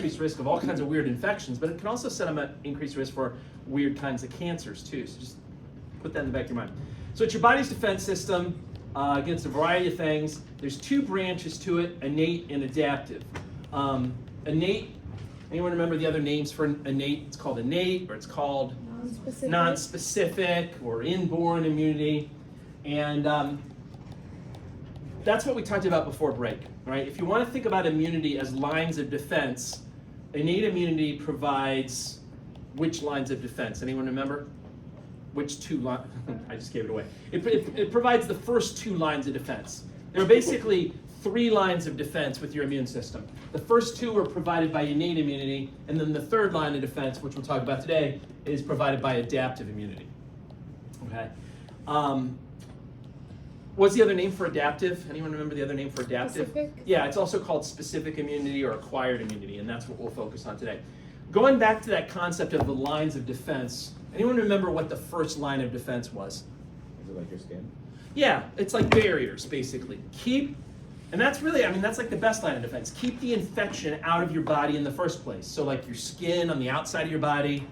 increased risk of all kinds of weird infections, but it can also set them at increased risk for weird kinds of cancers too. So just put that in the back of your mind. So it's your body's defense system against a variety of things. There's two branches to it, innate and adaptive. Innate, anyone remember the other names for innate? It's called innate, or it's called non-specific or inborn immunity. And that's what we talked about before break, right? If you want to think about immunity as lines of defense, innate immunity provides which lines of defense? Anyone remember? Which two lines? I just gave it away. It provides the first two lines of defense. There are basically three lines of defense with your immune system. The first two are provided by innate immunity, and then the third line of defense, which we'll talk about today, is provided by adaptive immunity. Okay. What's the other name for adaptive? Anyone remember the other name for adaptive? Specific? Yeah, it's also called specific immunity or acquired immunity, and that's what we'll focus on today. Going back to that concept of the lines of defense, anyone remember what the first line of defense was? Is it like your skin? Yeah, it's like barriers, basically. And that's really, that's like the best line of defense. Keep the infection out of your body in the first place. So like your skin on the outside of your body,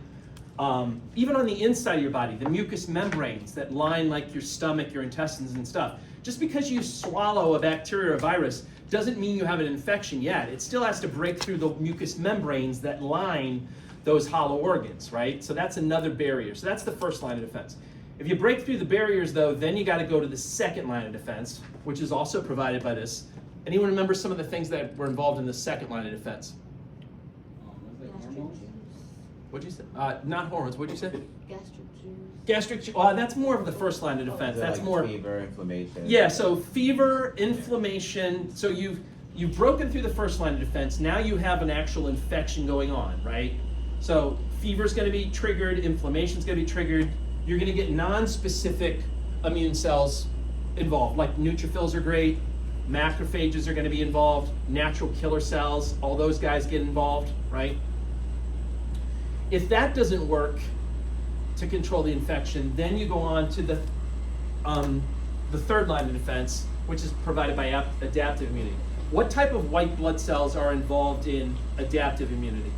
even on the inside of your body, the mucous membranes that line like your stomach, your intestines and stuff. Just because you swallow a bacteria or a virus doesn't mean you have an infection yet. It still has to break through the mucous membranes that line those hollow organs, right? So that's another barrier. So that's the first line of defense. If you break through the barriers though, then you got to go to the second line of defense, which is also provided by this. Anyone remember some of the things that were involved in the second line of defense? What'd you say? Not hormones. What'd you say? Gastric juice. Gastric juice. That's more of the first line of defense. That's like more fever, inflammation. Yeah. So fever, inflammation. So you've broken through the first line of defense. Now you have an actual infection going on, right? So fever's going to be triggered. Inflammation's going to be triggered. You're going to get non-specific immune cells involved. Like neutrophils are great. Macrophages are going to be involved. Natural killer cells. All those guys get involved, right? If that doesn't work to control the infection, then you go on to the third line of defense, which is provided by adaptive immunity. What type of white blood cells are involved in adaptive immunity?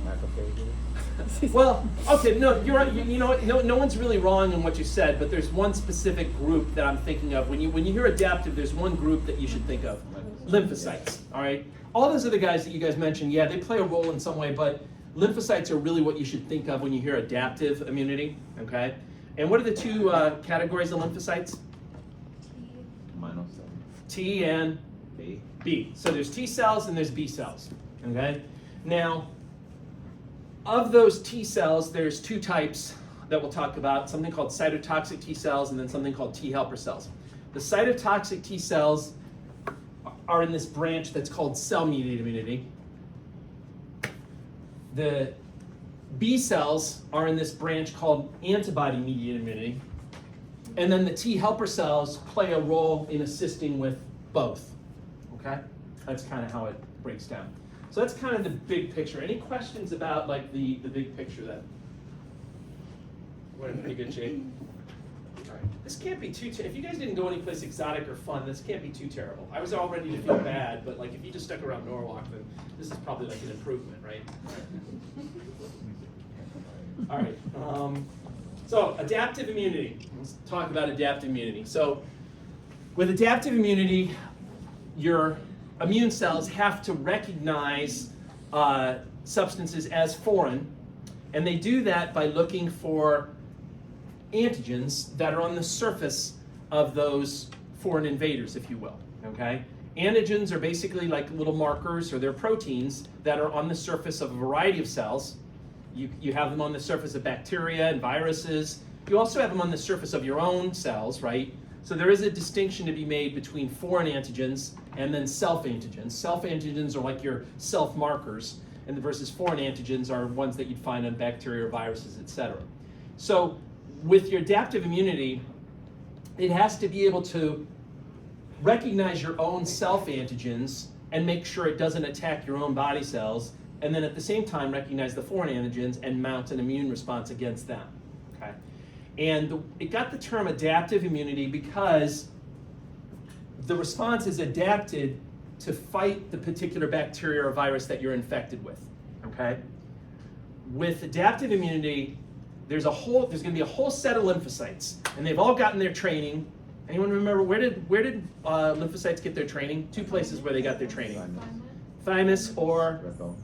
Macrophages. Well, okay, no, you're right. You know what? No one's really wrong in what you said, but there's one specific group that I'm thinking of. When you hear adaptive, there's one group that you should think of: lymphocytes. All right. All those other guys that you guys mentioned, yeah, they play a role in some way, but lymphocytes are really what you should think of when you hear adaptive immunity, okay? And what are the two categories of lymphocytes? T and B. So there's T cells and there's B cells, okay? Now, of those T cells, there's two types that we'll talk about, something called cytotoxic T cells and then something called T helper cells. The cytotoxic T cells are in this branch that's called cell-mediated immunity. The B cells are in this branch called antibody-mediated immunity. And then the T helper cells play a role in assisting with both, okay? That's kind of how it breaks down. So that's kind of the big picture. Any questions about like the big picture then? We're in pretty good shape. All right. This can't be too, if you guys didn't go anyplace exotic or fun, this can't be too terrible. I was all ready to feel bad, but like if you just stuck around Norwalk, then this is probably like an improvement, right? All right. So adaptive immunity. Let's talk about adaptive immunity. So with adaptive immunity, your immune cells have to recognize substances as foreign, and they do that by looking for antigens that are on the surface of those foreign invaders, if you will, okay? Antigens are basically like little markers, or they're proteins that are on the surface of a variety of cells. You have them on the surface of bacteria and viruses. You also have them on the surface of your own cells, right? So there is a distinction to be made between foreign antigens and then self-antigens. Self-antigens are like your self-markers, and versus foreign antigens are ones that you'd find on bacteria or viruses, etc. So with your adaptive immunity, it has to be able to recognize your own self-antigens and make sure it doesn't attack your own body cells, and then at the same time recognize the foreign antigens and mount an immune response against them. Okay? And it got the term adaptive immunity because the response is adapted to fight the particular bacteria or virus that you're infected with, okay? With adaptive immunity, there's going to be a whole set of lymphocytes, and they've all gotten their training. Anyone remember, where did lymphocytes get their training? Two places where they got their training. Thymus or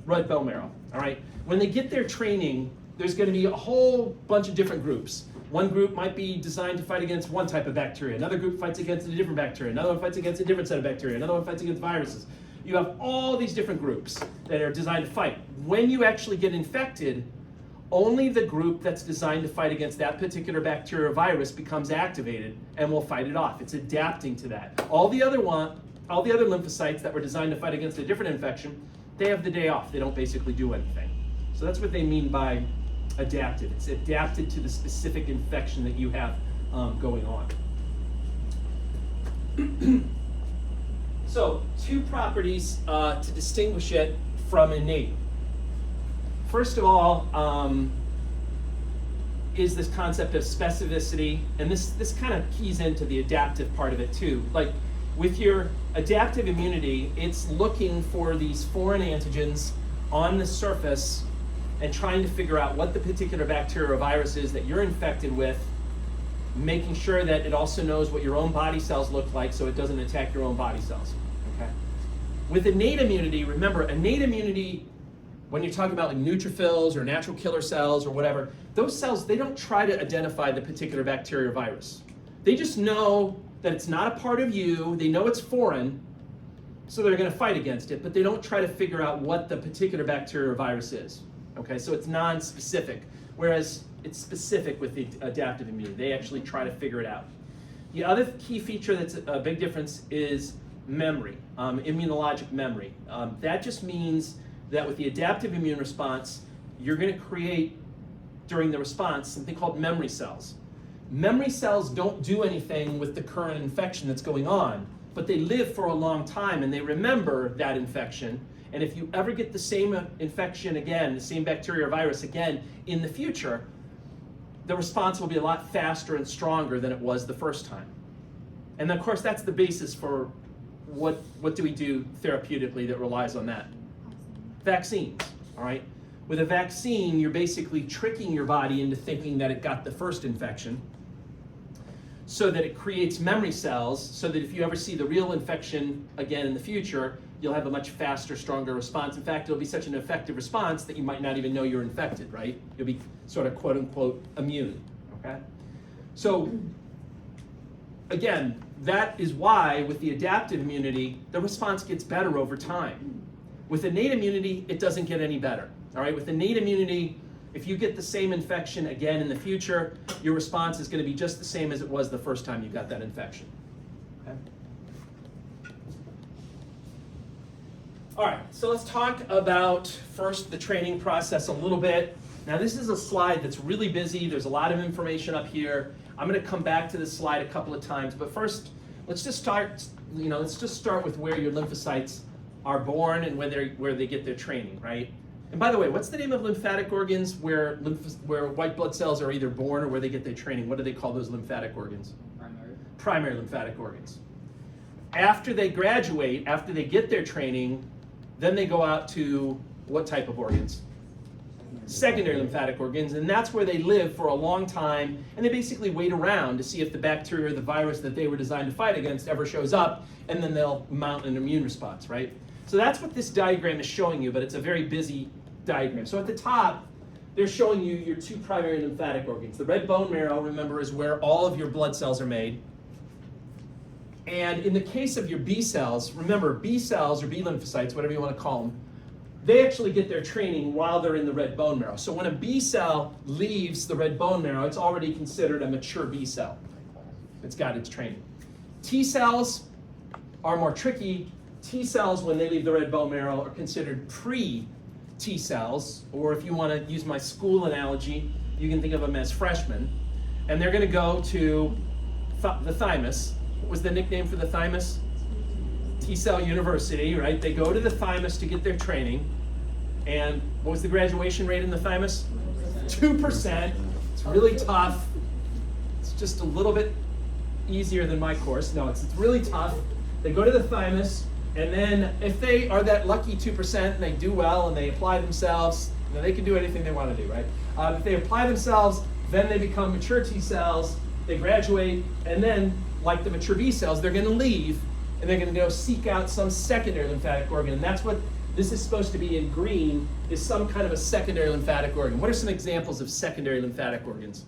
red bone marrow, all right? When they get their training, there's going to be a whole bunch of different groups. One group might be designed to fight against one type of bacteria. Another group fights against a different bacteria. Another one fights against a different set of bacteria. Another one fights against viruses. You have all these different groups that are designed to fight. When you actually get infected, only the group that's designed to fight against that particular bacteria or virus becomes activated and will fight it off. It's adapting to that. All the other lymphocytes that were designed to fight against a different infection, they have the day off. They don't basically do anything. So that's what they mean by adaptive. It's adapted to the specific infection that you have going on. So, two properties to distinguish it from innate. First of all, is this concept of specificity, and this kind of keys into the adaptive part of it too. Like with your adaptive immunity, it's looking for these foreign antigens on the surface and trying to figure out what the particular bacteria or virus is that you're infected with, making sure that it also knows what your own body cells look like so it doesn't attack your own body cells, okay? With innate immunity, remember, innate immunity, when you're talking about like neutrophils or natural killer cells or whatever, those cells, they don't try to identify the particular bacteria or virus. They just know that it's not a part of you, they know it's foreign, so they're gonna fight against it, but they don't try to figure out what the particular bacteria or virus is. Okay, so it's non-specific, whereas it's specific with the adaptive immunity. They actually try to figure it out. The other key feature that's a big difference is memory, immunologic memory. That just means that with the adaptive immune response, you're going to create, during the response, something called memory cells. Memory cells don't do anything with the current infection that's going on, but they live for a long time and they remember that infection. And if you ever get the same infection again, the same bacteria or virus again in the future, the response will be a lot faster and stronger than it was the first time. And of course, that's the basis for what do we do therapeutically that relies on that? Vaccines, all right? With a vaccine, you're basically tricking your body into thinking that it got the first infection so that it creates memory cells so that if you ever see the real infection again in the future, you'll have a much faster, stronger response. In fact, it'll be such an effective response that you might not even know you're infected, right? You'll be sort of quote unquote immune, okay? So again, that is why with the adaptive immunity, the response gets better over time. With innate immunity, it doesn't get any better, all right? With innate immunity, if you get the same infection again in the future, your response is going to be just the same as it was the first time you got that infection. Okay? All right, so let's talk about first the training process a little bit. Now this is a slide that's really busy. There's a lot of information up here. I'm going to come back to this slide a couple of times, but first let's just start. Let's just start with where your lymphocytes are born and where they get their training, right? And by the way, what's the name of lymphatic organs where white blood cells are either born or where they get their training? What do they call those lymphatic organs? Primary lymphatic organs. After they graduate, after they get their training, then they go out to what type of organs? Secondary lymphatic organs, and that's where they live for a long time, and they basically wait around to see if the bacteria or the virus that they were designed to fight against ever shows up, and then they'll mount an immune response, right? So that's what this diagram is showing you, but it's a very busy diagram. So at the top, they're showing you your two primary lymphatic organs. The red bone marrow, remember, is where all of your blood cells are made. And in the case of your B cells, remember, B cells or B lymphocytes, whatever you want to call them, they actually get their training while they're in the red bone marrow. So when a B cell leaves the red bone marrow, it's already considered a mature B cell. It's got its training. T cells are more tricky. T cells, when they leave the red bone marrow, are considered pre-T cells, or if you want to use my school analogy, you can think of them as freshmen. And they're going to go to the thymus. What was the nickname for the thymus? T-cell university, right? They go to the thymus to get their training. And what was the graduation rate in the thymus? 2%. It's really tough. It's just a little bit easier than my course. No, it's really tough. They go to the thymus. And then if they are that lucky 2% and they do well and they apply themselves, you know, they can do anything they want to do, right? If they apply themselves, then they become mature T cells, they graduate, and then, like the mature B cells, they're going to leave and they're going to go seek out some secondary lymphatic organ. And that's what this is supposed to be in green, is some kind of a secondary lymphatic organ. What are some examples of secondary lymphatic organs?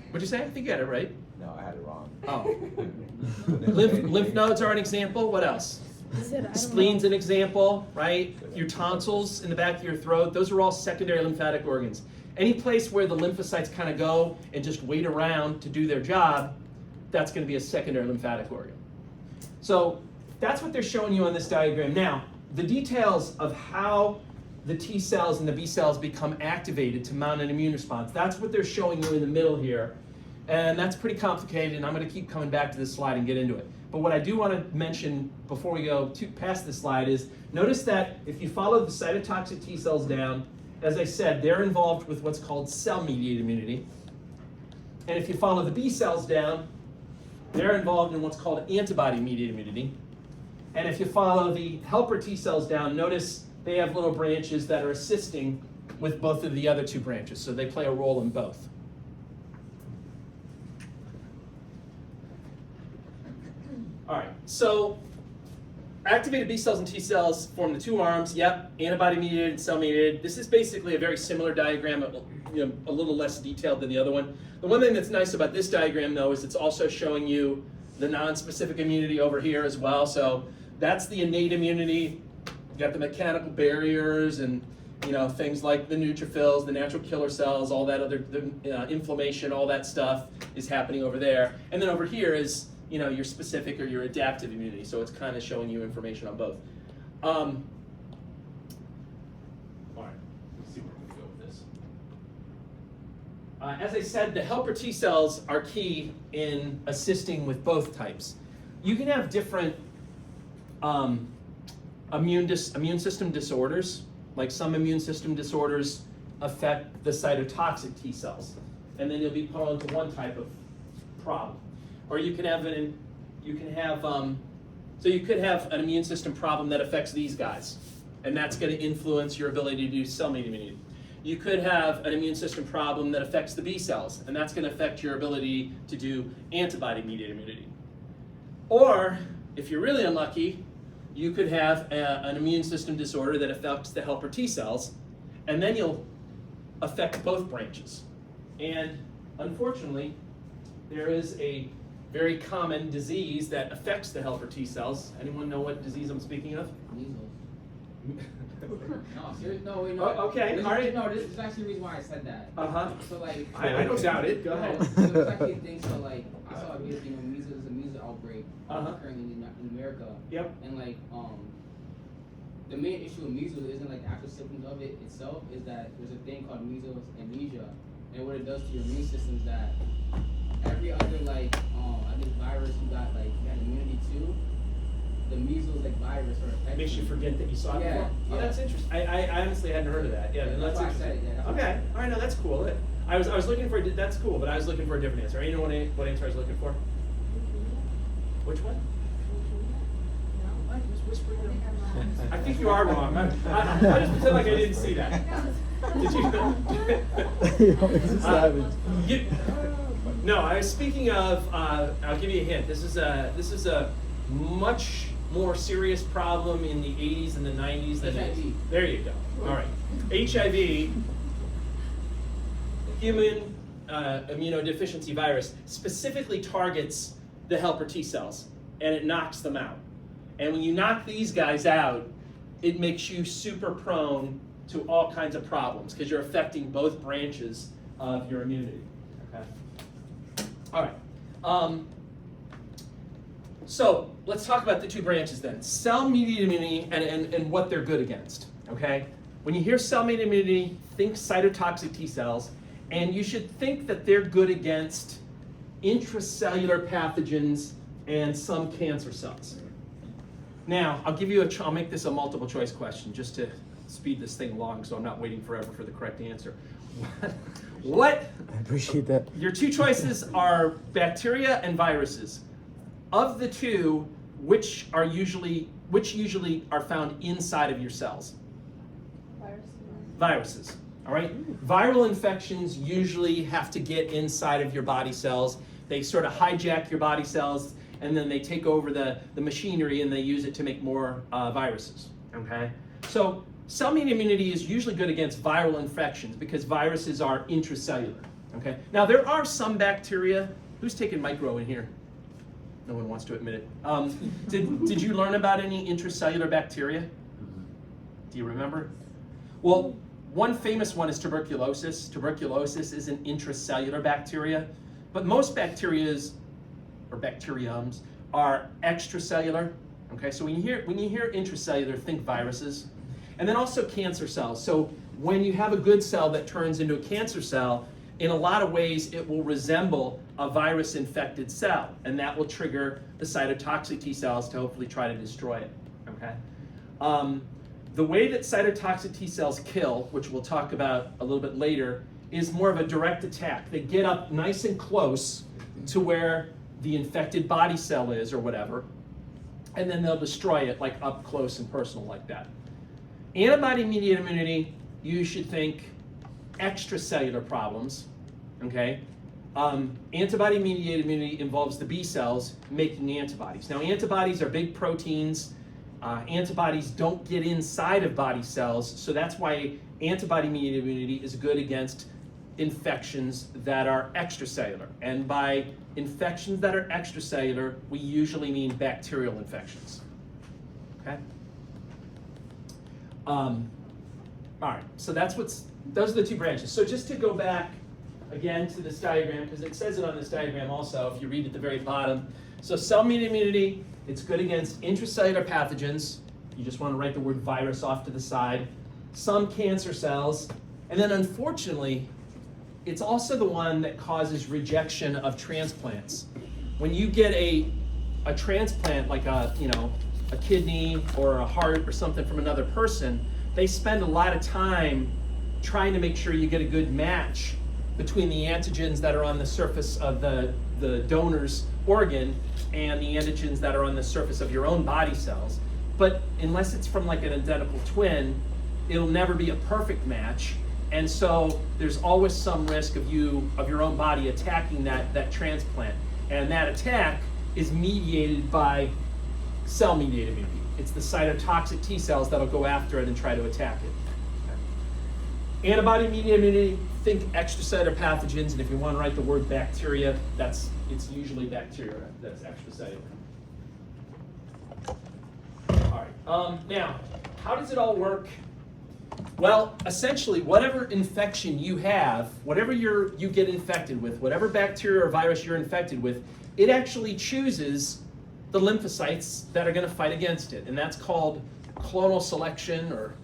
What'd you say? I think you got it right. No, I had it wrong. Oh. Lymph nodes are an example. What else? Spleen's an example, right? Your tonsils in the back of your throat, those are all secondary lymphatic organs. Any place where the lymphocytes kind of go and just wait around to do their job, that's going to be a secondary lymphatic organ. So that's what they're showing you on this diagram. Now, the details of how the T cells and the B cells become activated to mount an immune response, that's what they're showing you in the middle here. And that's pretty complicated, and I'm going to keep coming back to this slide and get into it. But what I do want to mention before we go past this slide is, notice that if you follow the cytotoxic T cells down, as I said, they're involved with what's called cell-mediated immunity. And if you follow the B cells down, they're involved in what's called antibody-mediated immunity. And if you follow the helper T cells down, notice they have little branches that are assisting with both of the other two branches. So they play a role in both. All right, so activated B cells and T cells form the two arms. Yep, antibody-mediated and cell-mediated. This is basically a very similar diagram, you know, a little less detailed than the other one. The one thing that's nice about this diagram, though, is it's also showing you the non-specific immunity over here as well. So that's the innate immunity. You got the mechanical barriers and, you know, things like the neutrophils, the natural killer cells, all that other inflammation, all that stuff is happening over there. And then over here is, you know, your specific or your adaptive immunity. So it's kind of showing you information on both. All right, let's see where we go with this. As I said, the helper T cells are key in assisting with both types. You can have different immune system disorders. Like some immune system disorders affect the cytotoxic T cells, and then you'll be prone to one type of problem. Or you can have an immune system problem that affects these guys, and that's going to influence your ability to do cell-mediated immunity. You could have an immune system problem that affects the B cells, and that's going to affect your ability to do antibody-mediated immunity. Or, if you're really unlucky, you could have an immune system disorder that affects the helper T cells, and then you'll affect both branches. And unfortunately, there is a very common disease that affects the helper T cells. Anyone know what disease I'm speaking of? Measles. No, seriously, no, wait, no. Okay, all right. No, this is actually the reason why I said that. So like, I don't doubt it. Go ahead. So it's actually a thing. So like, I saw a video, you know, measles is a measles outbreak currently in America. Yep. And like, the main issue with measles isn't like the actual symptoms of it itself. Is that there's a thing called measles amnesia, and what it does to your immune system is that every other like, I think virus you got immunity to, the measles like virus or infection. Makes you forget that you saw it before. Oh, Yeah. that's interesting. I honestly hadn't heard of that. Yeah, that's why I interesting. said it, yeah. Okay, all right, no, that's cool. I was looking for that's cool, but I was looking for a different answer. You know what answer I was looking for? Which one? What? Who's whispering? I think you are wrong. I just pretend like I didn't see that. Did you? He's a savage. No, I was speaking of. I'll give you a hint. This is a much more serious problem in the 80s and the 90s than it is. HIV. There you go. All right. HIV, human immunodeficiency virus, specifically targets the helper T cells, and it knocks them out. And when you knock these guys out, it makes you super prone to all kinds of problems because you're affecting both branches of your immunity. Okay. All right. So let's talk about the two branches then. Cell-mediated immunity and what they're good against. Okay. When you hear cell-mediated immunity, think cytotoxic T cells, and you should think that they're good against intracellular pathogens and some cancer cells. Now, I'll give you I'll make this a multiple choice question just to speed this thing along so I'm not waiting forever for the correct answer. What? I appreciate that. Your two choices are bacteria and viruses. Of the two, which usually are found inside of your cells? Viruses. All right. Viral infections usually have to get inside of your body cells. They sort of hijack your body cells, and then they take over the machinery and they use it to make more viruses. Okay. So cell-mediated immunity is usually good against viral infections because viruses are intracellular. Okay. Now there are some bacteria. Who's taking micro in here? No one wants to admit it. Did you learn about any intracellular bacteria? Do you remember? Well, one famous one is tuberculosis. Tuberculosis is an intracellular bacteria, but most bacterias or bacteriums are extracellular. Okay, so when you hear intracellular, think viruses, and then also cancer cells. So when you have a good cell that turns into a cancer cell, in a lot of ways it will resemble a virus-infected cell, and that will trigger the cytotoxic T cells to hopefully try to destroy it. Okay. The way that cytotoxic T cells kill, which we'll talk about a little bit later, is more of a direct attack. They get up nice and close to where the infected body cell is or whatever, and then they'll destroy it like up close and personal like that. Antibody-mediated immunity, you should think extracellular problems, okay? Antibody-mediated immunity involves the B cells making antibodies. Now, antibodies are big proteins. Antibodies don't get inside of body cells, so that's why antibody-mediated immunity is good against infections that are extracellular. And by infections that are extracellular, we usually mean bacterial infections. Okay? All right, so those are the two branches. So just to go back again to this diagram, because it says it on this diagram also, if you read at the very bottom. So cell-mediated immunity, it's good against intracellular pathogens. You just want to write the word virus off to the side. Some cancer cells. And then unfortunately, it's also the one that causes rejection of transplants. When you get a transplant, like a kidney or a heart or something from another person, they spend a lot of time trying to make sure you get a good match between the antigens that are on the surface of the donor's organ and the antigens that are on the surface of your own body cells. But unless it's from like an identical twin, it'll never be a perfect match. And so there's always some risk of your own body attacking that transplant. And that attack is mediated by cell-mediated immunity. It's the cytotoxic T cells that'll go after it and try to attack it. Okay. Antibody-mediated immunity, think extracellular pathogens, and if you want to write the word bacteria, it's usually bacteria that's extracellular. All right. Now, how does it all work? Well, essentially, whatever infection you have, whatever you get infected with, whatever bacteria or virus you're infected with, it actually chooses the lymphocytes that are going to fight against it, and that's called clonal selection or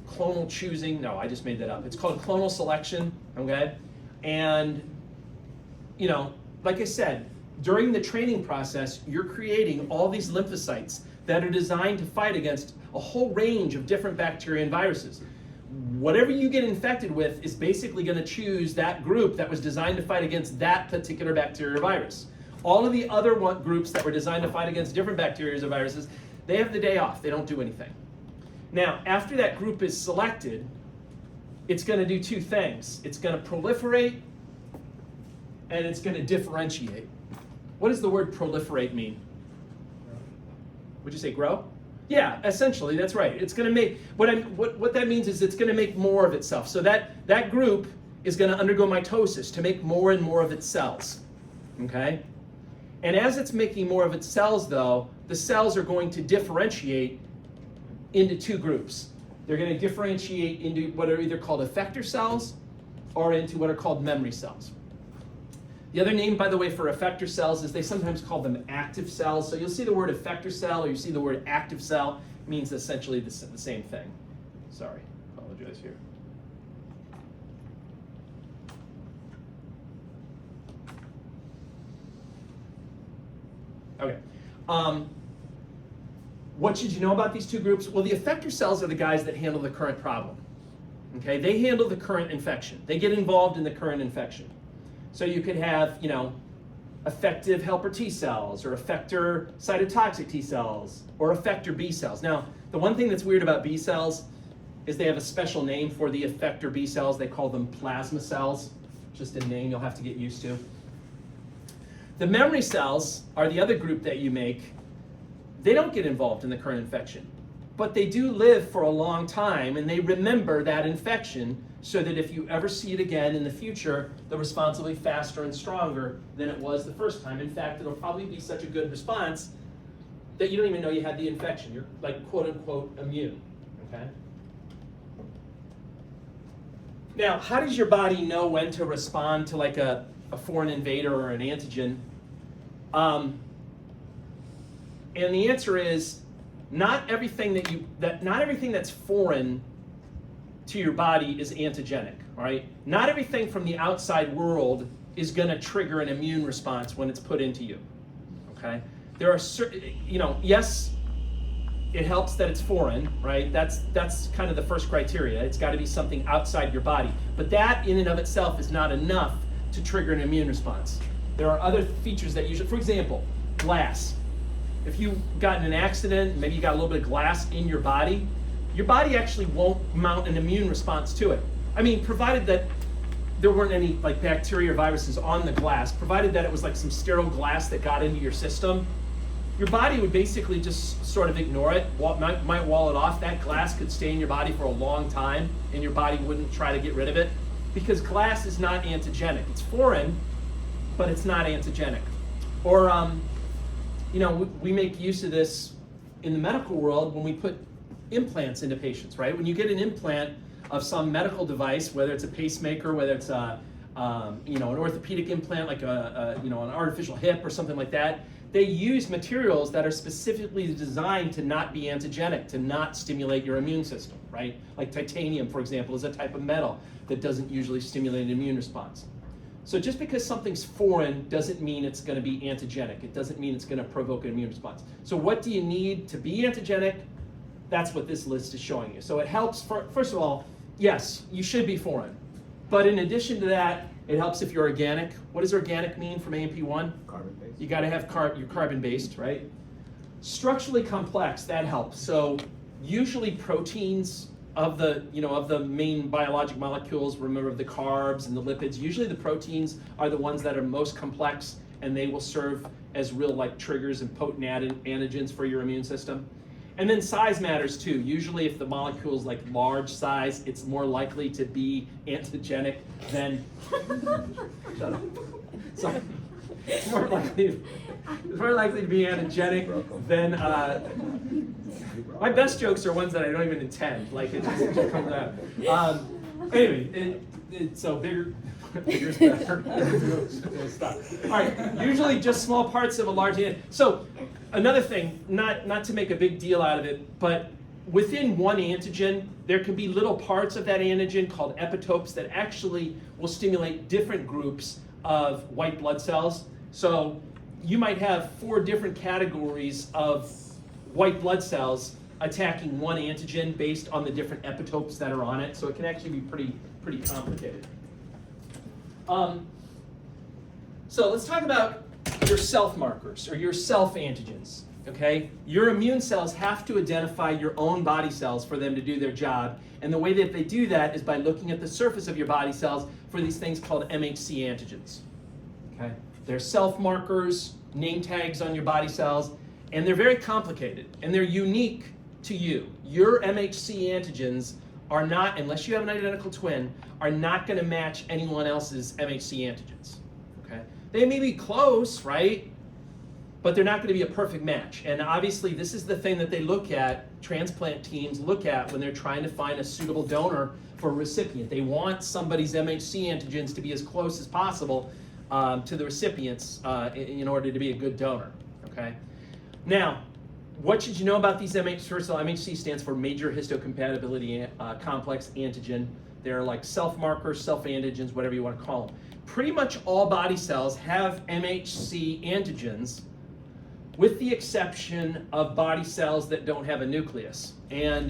clonal choosing. No, I just made that up. It's called clonal selection, okay? And, like I said, during the training process, you're creating all these lymphocytes that are designed to fight against a whole range of different bacteria and viruses. Whatever you get infected with is basically going to choose that group that was designed to fight against that particular bacteria or virus. All of the other groups that were designed to fight against different bacteria or viruses, they have the day off. They don't do anything. Now, after that group is selected, it's going to do two things. It's going to proliferate, and it's going to differentiate. What does the word proliferate mean? Would you say grow? Yeah, essentially, that's right. It's going to make, what that means is it's going to make more of itself. So that group is going to undergo mitosis to make more and more of its cells, okay? And as it's making more of its cells, though, the cells are going to differentiate into two groups. They're going to differentiate into what are either called effector cells or into what are called memory cells. The other name, by the way, for effector cells is they sometimes call them active cells. So you'll see the word effector cell or you see the word active cell. It means essentially the same thing. Sorry, apologize here. Okay. What should you know about these two groups? Well, the effector cells are the guys that handle the current problem. Okay, they handle the current infection. They get involved in the current infection. So you could have, effective helper T cells, or effector cytotoxic T cells, or effector B cells. Now, the one thing that's weird about B cells is they have a special name for the effector B cells. They call them plasma cells. Just a name you'll have to get used to. The memory cells are the other group that you make. They don't get involved in the current infection, but they do live for a long time, and they remember that infection, so that if you ever see it again in the future, the response will be faster and stronger than it was the first time. In fact, it'll probably be such a good response that you don't even know you had the infection. You're like quote unquote immune, okay? Now, how does your body know when to respond to like a foreign invader or an antigen? And the answer is not everything that's foreign to your body is antigenic, all right? Not everything from the outside world is going to trigger an immune response when it's put into you, okay? There are certain, yes, it helps that it's foreign, right? That's kind of the first criteria. It's got to be something outside your body. But that in and of itself is not enough to trigger an immune response. There are other features that usually, for example, glass. If you got in an accident, maybe you got a little bit of glass in your body actually won't mount an immune response to it. I mean, provided that there weren't any like bacteria or viruses on the glass, provided that it was like some sterile glass that got into your system, your body would basically just sort of ignore it, might wall it off. That glass could stay in your body for a long time, and your body wouldn't try to get rid of it, because glass is not antigenic. It's foreign, but it's not antigenic. Or, we make use of this in the medical world when we put implants into patients, right? When you get an implant of some medical device, whether it's a pacemaker, whether it's an orthopedic implant like an artificial hip or something like that, they use materials that are specifically designed to not be antigenic, to not stimulate your immune system, right? Like titanium, for example, is a type of metal that doesn't usually stimulate an immune response. So just because something's foreign doesn't mean it's going to be antigenic. It doesn't mean it's going to provoke an immune response. So what do you need to be antigenic? That's what this list is showing you. So it helps, first of all, yes, you should be foreign. But in addition to that, it helps if you're organic. What does organic mean from AMP1? Carbon-based. You got to have you're carbon-based, right? Structurally complex, that helps. So usually proteins of the main biologic molecules, remember the carbs and the lipids, usually the proteins are the ones that are most complex, and they will serve as real like triggers and potent antigens for your immune system. And then size matters too. Usually if the molecule is like large size, it's more likely to be antigenic than, shut up. Sorry. It's more likely to be antigenic than, my best jokes are ones that I don't even intend. Like it just comes out. Anyway, so bigger is better. Stop. All right, usually just small parts of a large antigen. So another thing, not to make a big deal out of it, but within one antigen, there can be little parts of that antigen called epitopes that actually will stimulate different groups of white blood cells. So you might have 4 different categories of white blood cells attacking one antigen based on the different epitopes that are on it. So it can actually be pretty complicated. So let's talk about your self markers or your self antigens. Okay, your immune cells have to identify your own body cells for them to do their job, and the way that they do that is by looking at the surface of your body cells for these things called MHC antigens. Okay, they're self markers, name tags on your body cells, and they're very complicated and they're unique to you. Your MHC antigens are not, unless you have an identical twin, are not going to match anyone else's MHC antigens. Okay, they may be close, right? But they're not going to be a perfect match. And obviously this is the thing that they look at, transplant teams look at when they're trying to find a suitable donor for a recipient. They want somebody's MHC antigens to be as close as possible to the recipients in order to be a good donor, okay? Now, what should you know about these MHC? First of all, MHC stands for major histocompatibility complex antigen. They're like self-markers, self-antigens, whatever you want to call them. Pretty much all body cells have MHC antigens, with the exception of body cells that don't have a nucleus. And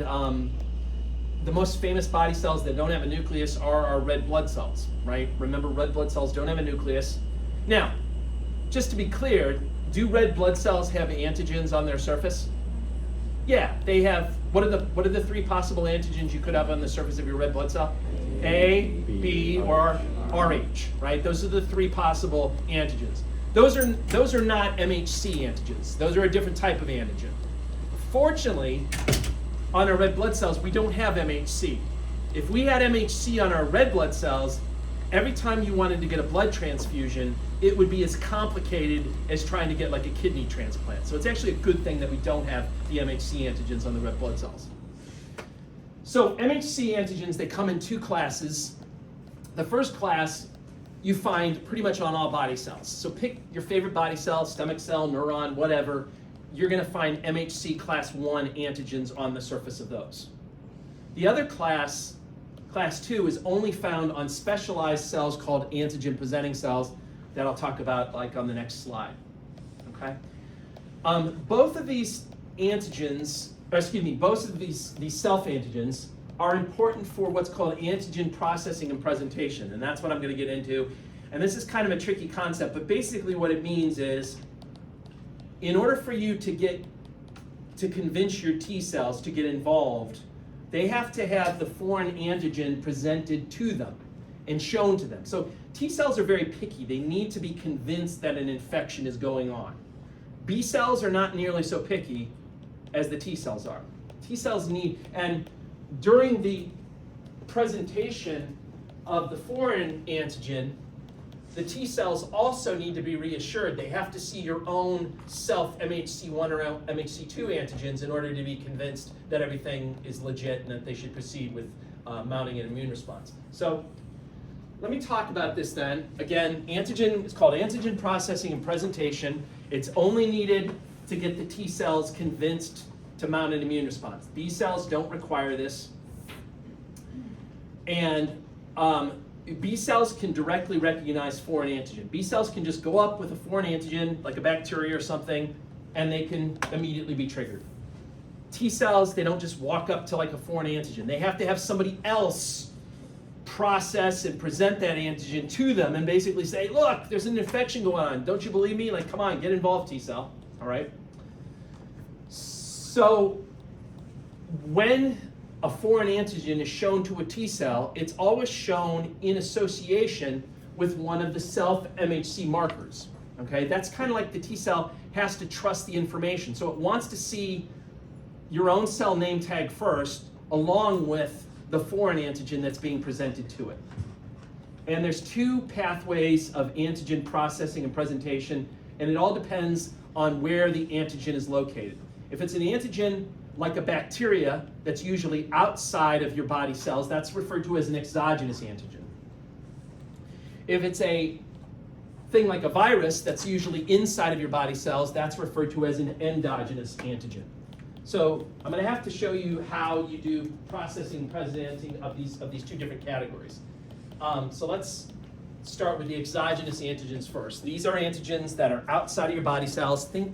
the most famous body cells that don't have a nucleus are our red blood cells, right? Remember, red blood cells don't have a nucleus. Now, just to be clear, do red blood cells have antigens on their surface? Yeah, they have. What are the three possible antigens you could have on the surface of your red blood cell? A, B, or RH, right? Those are the three possible antigens. Those are not MHC antigens. Those are a different type of antigen. Fortunately, on our red blood cells, we don't have MHC. If we had MHC on our red blood cells, every time you wanted to get a blood transfusion, it would be as complicated as trying to get like a kidney transplant. So it's actually a good thing that we don't have the MHC antigens on the red blood cells. So MHC antigens, they come in two classes. The first class you find pretty much on all body cells. So pick your favorite body cell, stomach cell, neuron, whatever. You're going to find MHC class 1 antigens on the surface of those. The other class, class 2, is only found on specialized cells called antigen presenting cells that I'll talk about like on the next slide. Okay? Both of these antigens, both of these self-antigens are important for what's called antigen processing and presentation, and that's what I'm going to get into. And this is kind of a tricky concept, but basically what it means is, in order for you to convince your T cells to get involved, they have to have the foreign antigen presented to them and shown to them. So T cells are very picky. They need to be convinced that an infection is going on. B cells are not nearly so picky as the T cells are. T cells need, and during the presentation of the foreign antigen, the T cells also need to be reassured. They have to see your own self MHC1 or MHC2 antigens in order to be convinced that everything is legit and that they should proceed with mounting an immune response. So let me talk about this then. Again, antigen is called antigen processing and presentation. It's only needed to get the T cells convinced to mount an immune response. B cells don't require this. And B cells can directly recognize foreign antigen. B cells can just go up with a foreign antigen, like a bacteria or something, and they can immediately be triggered. T cells, they don't just walk up to like a foreign antigen. They have to have somebody else process and present that antigen to them and basically say, look, there's an infection going on. Don't you believe me? Like, come on, get involved, T cell. All right? So when a foreign antigen is shown to a T cell, it's always shown in association with one of the self-MHC markers. Okay? That's kind of like the T cell has to trust the information. So it wants to see your own cell name tag first, along with the foreign antigen that's being presented to it. And there's two pathways of antigen processing and presentation, and it all depends on where the antigen is located. If it's an antigen like a bacteria that's usually outside of your body cells, that's referred to as an exogenous antigen. If it's a thing like a virus that's usually inside of your body cells, that's referred to as an endogenous antigen. So I'm going to have to show you how you do processing and presenting of these two different categories. So let's start with the exogenous antigens first. These are antigens that are outside of your body cells. Think,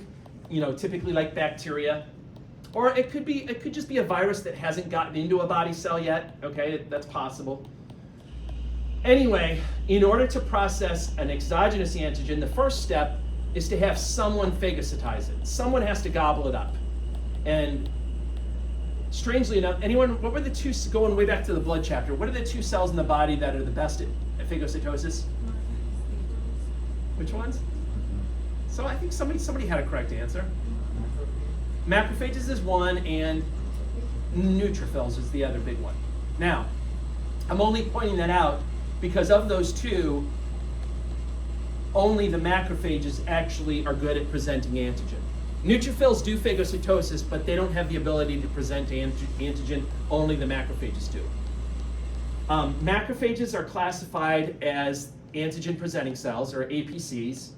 typically like bacteria, or it could just be a virus that hasn't gotten into a body cell yet. Okay, that's possible. Anyway, in order to process an exogenous antigen, the first step is to have someone phagocytize it. Someone has to gobble it up. And strangely enough, what were the two, going way back to the blood chapter, what are the two cells in the body that are the best at phagocytosis? Which ones? So I think somebody had a correct answer. Macrophages is one, and neutrophils is the other big one. Now, I'm only pointing that out because of those two, only the macrophages actually are good at presenting antigen. Neutrophils do phagocytosis, but they don't have the ability to present antigen. Only the macrophages do. Macrophages are classified as antigen-presenting cells, or APCs.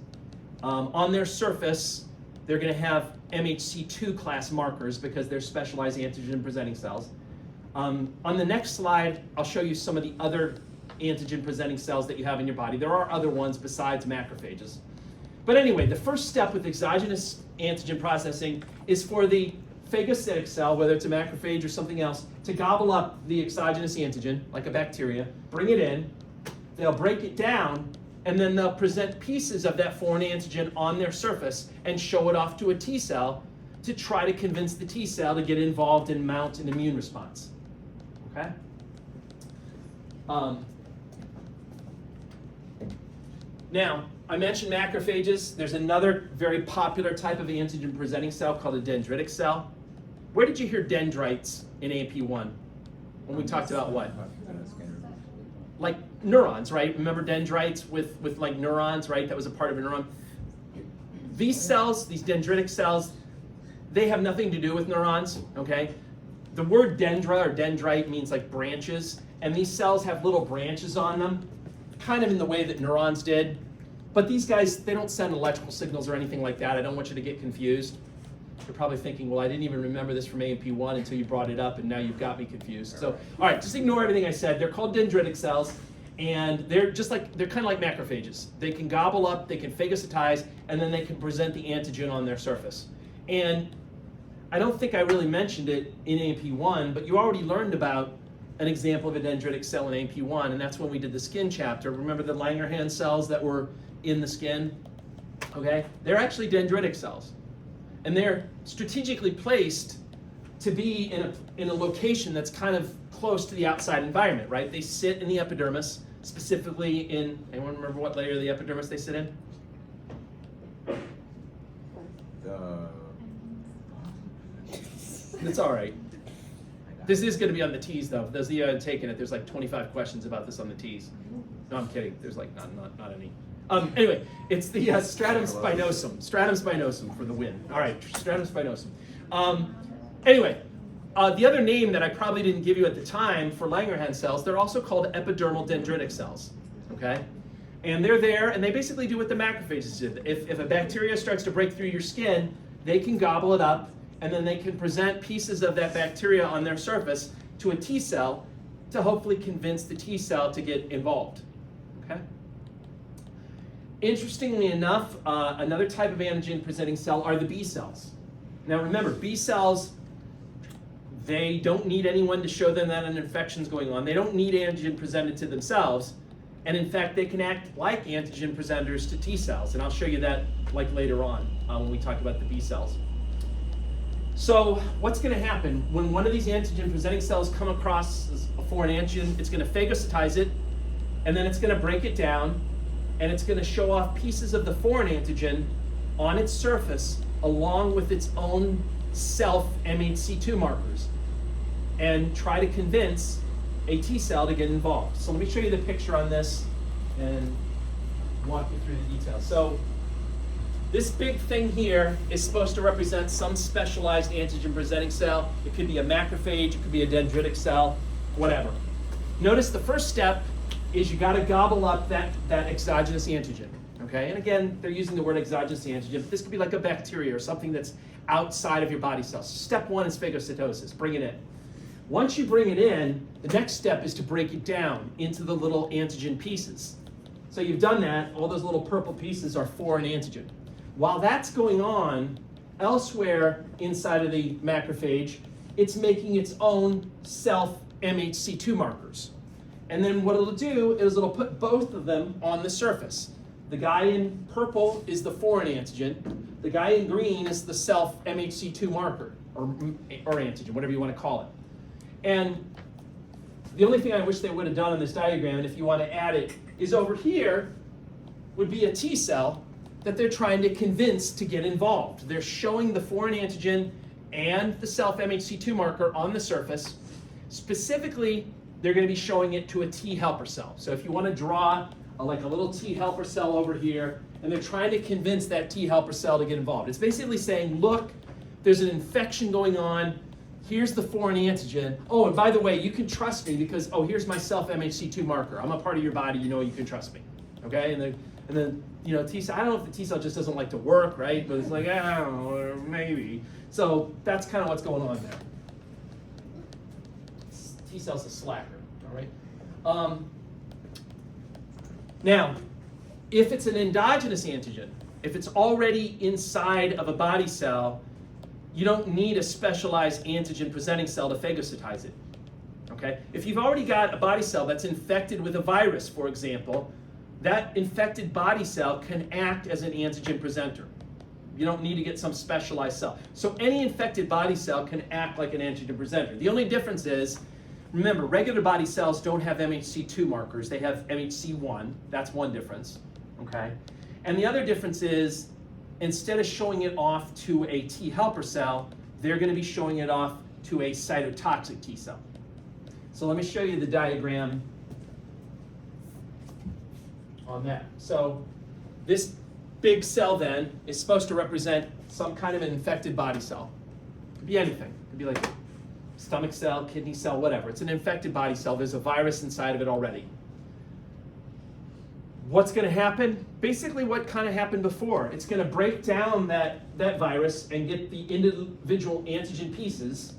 On their surface, they're going to have MHC2 class markers because they're specialized antigen-presenting cells. On the next slide, I'll show you some of the other antigen-presenting cells that you have in your body. There are other ones besides macrophages. But anyway, the first step with exogenous antigen processing is for the phagocytic cell, whether it's a macrophage or something else, to gobble up the exogenous antigen, like a bacteria, bring it in, they'll break it down, and then they'll present pieces of that foreign antigen on their surface and show it off to a T cell to try to convince the T cell to get involved and mount an immune response. Okay? Now, I mentioned macrophages. There's another very popular type of antigen presenting cell called a dendritic cell. Where did you hear dendrites in AP1? When we talked about what? Like neurons, right? Remember dendrites with like neurons, right? That was a part of a neuron. These cells, these dendritic cells, they have nothing to do with neurons, okay? The word dendra or dendrite means like branches, and these cells have little branches on them, kind of in the way that neurons did. But these guys, they don't send electrical signals or anything like that. I don't want you to get confused. You're probably thinking, well, I didn't even remember this from A&P1 until you brought it up, and now you've got me confused. So, all right, just ignore everything I said. They're called dendritic cells, and they're kind of like macrophages. They can gobble up, they can phagocytize, and then they can present the antigen on their surface. And I don't think I really mentioned it in A&P1, but you already learned about an example of a dendritic cell in A&P1, and that's when we did the skin chapter. Remember the Langerhans cells that were in the skin? Okay, they're actually dendritic cells. And they're strategically placed to be in a location that's kind of close to the outside environment, right? They sit in the epidermis, specifically in, anyone remember what layer of the epidermis they sit in? It's all right. This is going to be on the T's, though. For those of you who haven't taken it, there's like 25 questions about this on the T's. No, I'm kidding. There's like not any. Anyway, it's the stratum spinosum. Stratum spinosum for the win. All right, stratum spinosum. Anyway, the other name that I probably didn't give you at the time for Langerhans cells, they're also called epidermal dendritic cells. Okay? And they're there, and they basically do what the macrophages did. If a bacteria starts to break through your skin, they can gobble it up, and then they can present pieces of that bacteria on their surface to a T cell to hopefully convince the T cell to get involved. Okay? Interestingly enough, another type of antigen presenting cell are the B cells. Now remember, B cells, they don't need anyone to show them that an infection is going on. They don't need antigen presented to themselves. And in fact, they can act like antigen presenters to T cells. And I'll show you that like later on when we talk about the B cells. So what's going to happen when one of these antigen presenting cells come across a foreign antigen? It's going to phagocytize it, and then it's going to break it down, and it's going to show off pieces of the foreign antigen on its surface along with its own self-MHC2 markers and try to convince a T cell to get involved. So let me show you the picture on this and walk you through the details. So this big thing here is supposed to represent some specialized antigen presenting cell. It could be a macrophage, it could be a dendritic cell, whatever. Notice the first step is you got to gobble up that exogenous antigen, okay? And again, they're using the word exogenous antigen, but this could be like a bacteria or something that's outside of your body cells. Step one is phagocytosis, bring it in. Once you bring it in, the next step is to break it down into the little antigen pieces. So you've done that, all those little purple pieces are foreign antigen. While that's going on, elsewhere inside of the macrophage, it's making its own self-MHC2 markers. And then what it'll do is it'll put both of them on the surface. The guy in purple is the foreign antigen. The guy in green is the self-MHC2 marker, or antigen, whatever you want to call it. And the only thing I wish they would have done on this diagram, and if you want to add it, is over here would be a T cell that they're trying to convince to get involved. They're showing the foreign antigen and the self-MHC2 marker on the surface. Specifically, they're going to be showing it to a T helper cell. So if you want to draw like a little T helper cell over here, and they're trying to convince that T helper cell to get involved. It's basically saying, look, there's an infection going on. Here's the foreign antigen. Oh, and by the way, you can trust me because, oh, here's my self-MHC2 marker. I'm a part of your body, you know you can trust me. Okay? And then you know, T cell, I don't know if the T cell just doesn't like to work, right? But it's like, I don't know, or maybe. So that's kind of what's going on there. T cell's a slacker, all right? Now, if it's an endogenous antigen, if it's already inside of a body cell, you don't need a specialized antigen presenting cell to phagocytize it, okay? If you've already got a body cell that's infected with a virus, for example, that infected body cell can act as an antigen presenter. You don't need to get some specialized cell. So any infected body cell can act like an antigen presenter. The only difference is, remember, regular body cells don't have MHC2 markers. They have MHC1. That's one difference, okay? And the other difference is, instead of showing it off to a T helper cell, they're going to be showing it off to a cytotoxic T cell. So let me show you the diagram on that. So this big cell then is supposed to represent some kind of an infected body cell. It could be anything. It could be like a stomach cell, kidney cell, whatever. It's an infected body cell. There's a virus inside of it already. What's going to happen? Basically what kind of happened before. It's going to break down that virus and get the individual antigen pieces.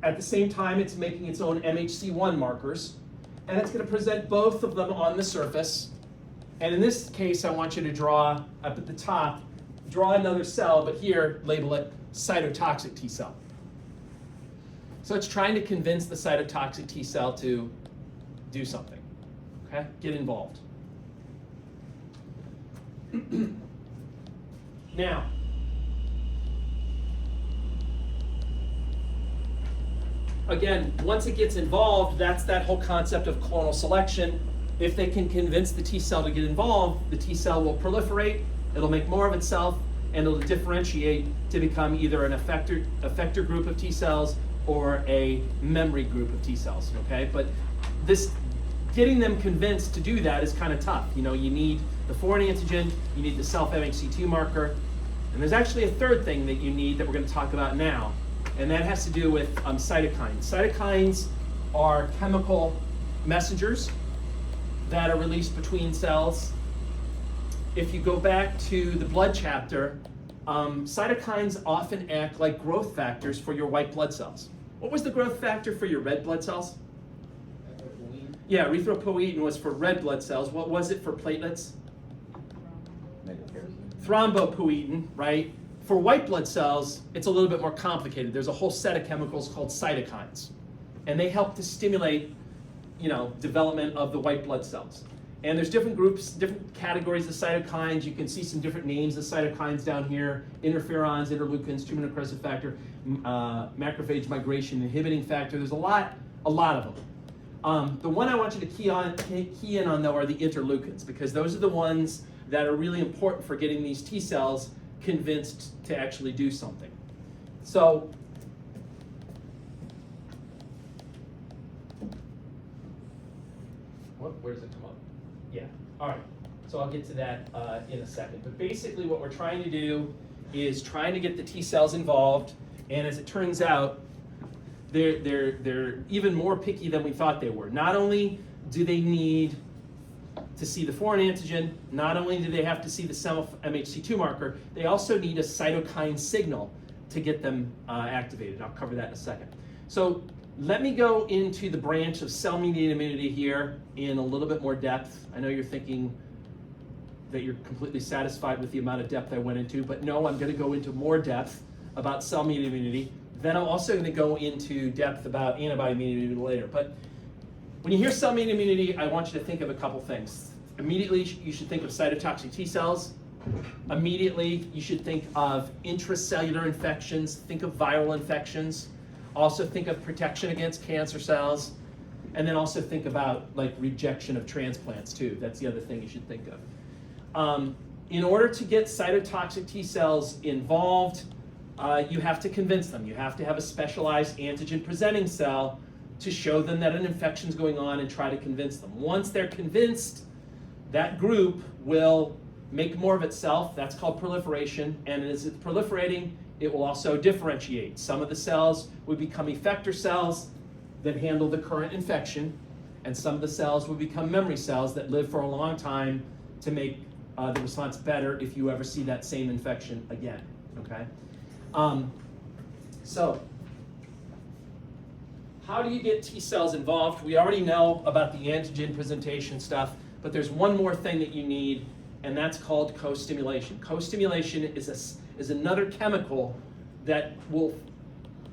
At the same time, it's making its own MHC1 markers, and it's going to present both of them on the surface. And in this case, I want you to draw up at the top, draw another cell, but here label it cytotoxic T cell. So it's trying to convince the cytotoxic T cell to do something, okay? Get involved. Now, again, once it gets involved, that's that whole concept of clonal selection. If they can convince the T cell to get involved, the T cell will proliferate, it'll make more of itself, and it'll differentiate to become either an effector group of T cells or a memory group of T cells, okay? But this, getting them convinced to do that is kind of tough. You know, you need the foreign antigen, you need the self-MHC2 marker, and there's actually a third thing that you need that we're going to talk about now, and that has to do with cytokines. Cytokines are chemical messengers that are released between cells. If you go back to the blood chapter, cytokines often act like growth factors for your white blood cells. What was the growth factor for your red blood cells? Erythropoietin. Yeah, erythropoietin was for red blood cells. What was it for platelets? Thrombopoietin, right? For white blood cells, it's a little bit more complicated. There's a whole set of chemicals called cytokines, and they help to stimulate, you know, development of the white blood cells. And there's different groups, different categories of cytokines. You can see some different names of cytokines down here: interferons, interleukins, tumor necrosis factor, macrophage migration inhibiting factor. There's a lot of them. The one I want you to key in on though are the interleukins, because those are the ones that are really important for getting these T cells convinced to actually do something. So where does it come up? Yeah, all right. So I'll get to that in a second. But basically what we're trying to do is trying to get the T cells involved, and as it turns out, they're even more picky than we thought they were. Not only do they need to see the foreign antigen, not only do they have to see the self-MHC2 marker, they also need a cytokine signal to get them activated. I'll cover that in a second. So let me go into the branch of cell-mediated immunity here in a little bit more depth. I know you're thinking that you're completely satisfied with the amount of depth I went into, but no, I'm going to go into more depth about cell-mediated immunity. Then I'm also going to go into depth about antibody-mediated immunity later. But when you hear cell-mediated immunity, I want you to think of a couple things. Immediately, you should think of cytotoxic T cells. Immediately, you should think of intracellular infections. Think of viral infections. Also think of protection against cancer cells. And then also think about like rejection of transplants too. That's the other thing you should think of. In order to get cytotoxic T cells involved, you have to convince them. You have to have a specialized antigen presenting cell to show them that an infection is going on and try to convince them. Once they're convinced, that group will make more of itself. That's called proliferation. And as it's proliferating, it will also differentiate. Some of the cells would become effector cells that handle the current infection, and some of the cells will become memory cells that live for a long time to make the response better if you ever see that same infection again, okay? So, how do you get T cells involved? We already know about the antigen presentation stuff, but there's one more thing that you need, and that's called co-stimulation. Co-stimulation is another chemical that will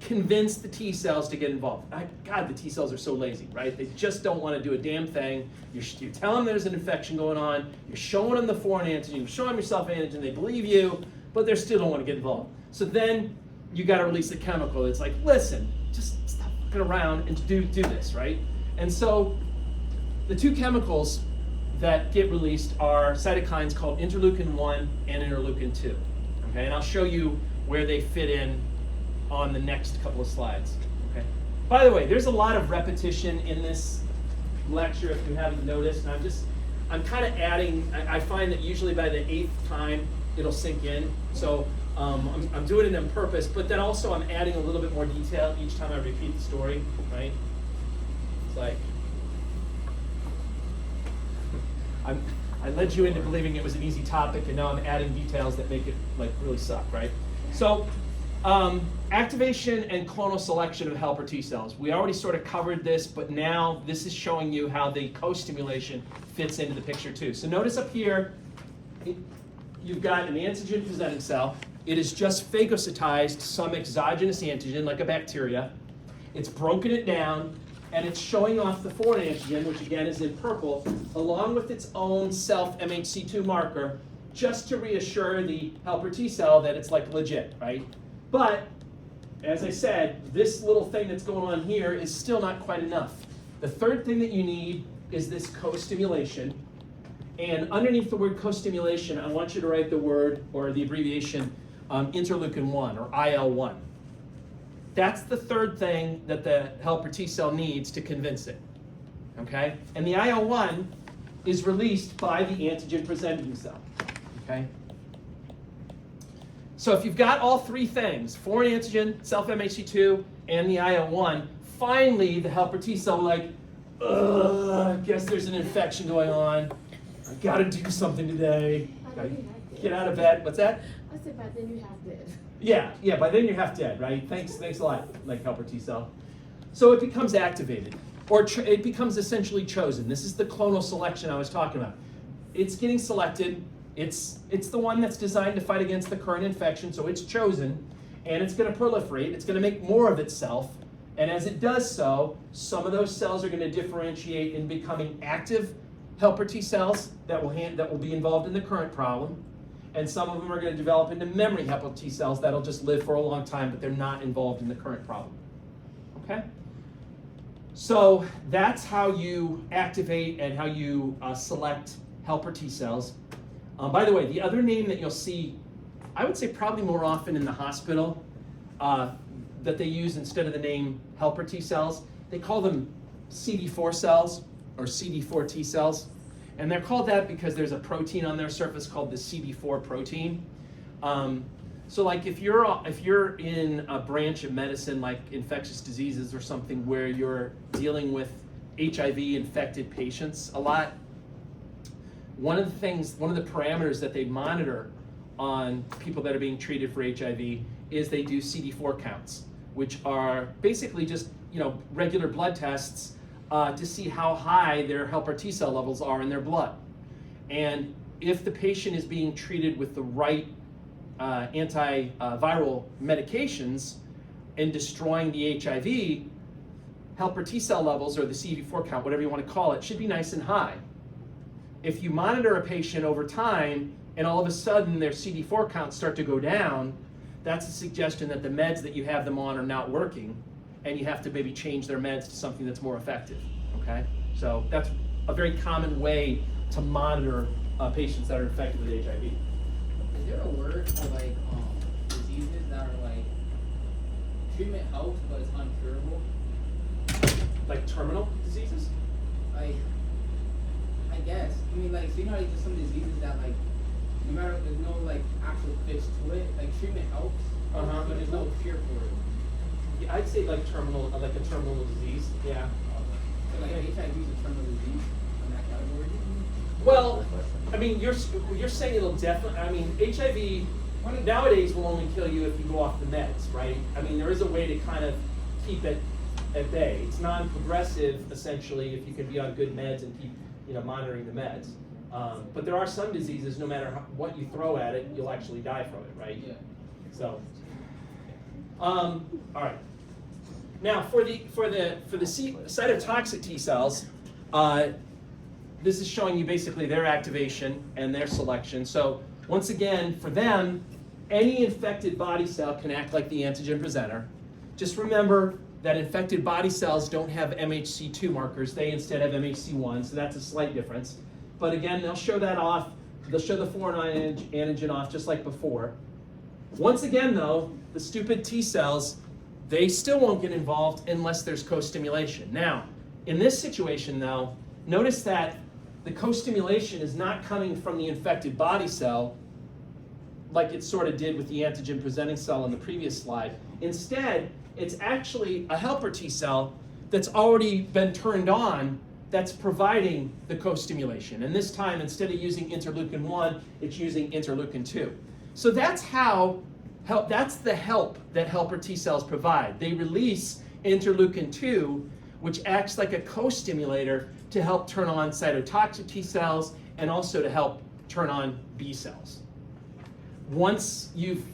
convince the T cells to get involved. God, the T cells are so lazy, right? They just don't want to do a damn thing. You tell them there's an infection going on. You're showing them the foreign antigen. You're showing them your self-antigen. They believe you, but they still don't want to get involved. So then you got to release a chemical that's like, listen, just stop fucking around and do this, right? And so the two chemicals that get released are cytokines called interleukin-1 and interleukin-2. Okay, and I'll show you where they fit in on the next couple of slides. Okay. By the way, there's a lot of repetition in this lecture if you haven't noticed, and I'm kind of adding. I find that usually by the 8th time it'll sink in. So I'm doing it on purpose, but then also I'm adding a little bit more detail each time I repeat the story. Right? It's like I led you into believing it was an easy topic, and now I'm adding details that make it like really suck, right? So, activation and clonal selection of helper T cells. We already sort of covered this, but now this is showing you how the co-stimulation fits into the picture too. So notice up here, you've got an antigen-presenting cell. It is just phagocytized some exogenous antigen, like a bacteria. It's broken it down, and it's showing off the foreign antigen, which again is in purple, along with its own self-MHC2 marker, just to reassure the helper T cell that it's like legit, right? But, as I said, this little thing that's going on here is still not quite enough. The third thing that you need is this co-stimulation. And underneath the word co-stimulation, I want you to write the word, or the abbreviation, interleukin-1, or IL-1. That's the third thing that the helper T cell needs to convince it, okay? And the IL-1 is released by the antigen-presenting cell, okay? So if you've got all three things, foreign antigen, self-MHC2, and the IL-1, finally the helper T cell like, I guess there's an infection going on. I gotta do something today. Gotta get out of bed. What's that? I said, but then you have this. Yeah, by then you're half dead, right? Thanks a lot, like helper T cell. So it becomes activated, or it becomes essentially chosen. This is the clonal selection I was talking about. It's getting selected. It's the one that's designed to fight against the current infection, so it's chosen, and it's going to proliferate. It's going to make more of itself, and as it does so, some of those cells are going to differentiate in becoming active helper T cells that will be involved in the current problem. And some of them are going to develop into memory helper T cells that'll just live for a long time, but they're not involved in the current problem. Okay? So that's how you activate and how you select helper T cells. By the way, the other name that you'll see, I would say probably more often in the hospital, that they use instead of the name helper T cells, they call them CD4 cells or CD4 T cells. And they're called that because there's a protein on their surface called the CD4 protein. So like if you're in a branch of medicine like infectious diseases or something where you're dealing with HIV infected patients a lot, one of the parameters that they monitor on people that are being treated for HIV is they do CD4 counts, which are basically just regular blood tests to see how high their helper T cell levels are in their blood. And if the patient is being treated with the right antiviral medications and destroying the HIV, helper T cell levels, or the CD4 count, whatever you want to call it, should be nice and high. If you monitor a patient over time and all of a sudden their CD4 counts start to go down, that's a suggestion that the meds that you have them on are not working, and you have to maybe change their meds to something that's more effective, okay? So that's a very common way to monitor patients that are infected with HIV. Is there a word for like diseases that are like treatment helps but it's uncurable? Like terminal diseases? Like, I guess. I mean, like, so you know, like, there's some diseases that like, no matter there's no like actual fix to it. Like treatment helps, but there's no cure for it. Yeah, I'd say like a terminal disease. Yeah. So like HIV is a terminal disease in that category. Well, I mean, you're saying it'll definitely. I mean, HIV nowadays will only kill you if you go off the meds, right? I mean, there is a way to kind of keep it at bay. It's non-progressive essentially if you can be on good meds and keep monitoring the meds. But there are some diseases, no matter what you throw at it, you'll actually die from it, right? Yeah. So, all right. Now, for the cytotoxic T cells, this is showing you basically their activation and their selection. So once again, for them, any infected body cell can act like the antigen presenter. Just remember that infected body cells don't have MHC2 markers. They instead have MHC1, so that's a slight difference. But again, they'll show that off. They'll show the foreign antigen off just like before. Once again, though, the stupid T cells, they still won't get involved unless there's co-stimulation. Now, in this situation, though, notice that the co-stimulation is not coming from the infected body cell like it sort of did with the antigen presenting cell in the previous slide. Instead, it's actually a helper T cell that's already been turned on that's providing the co-stimulation. And this time, instead of using interleukin 1, it's using interleukin 2. So that's that's the help that helper T cells provide. They release interleukin 2, which acts like a co-stimulator to help turn on cytotoxic T cells and also to help turn on B cells. Once you've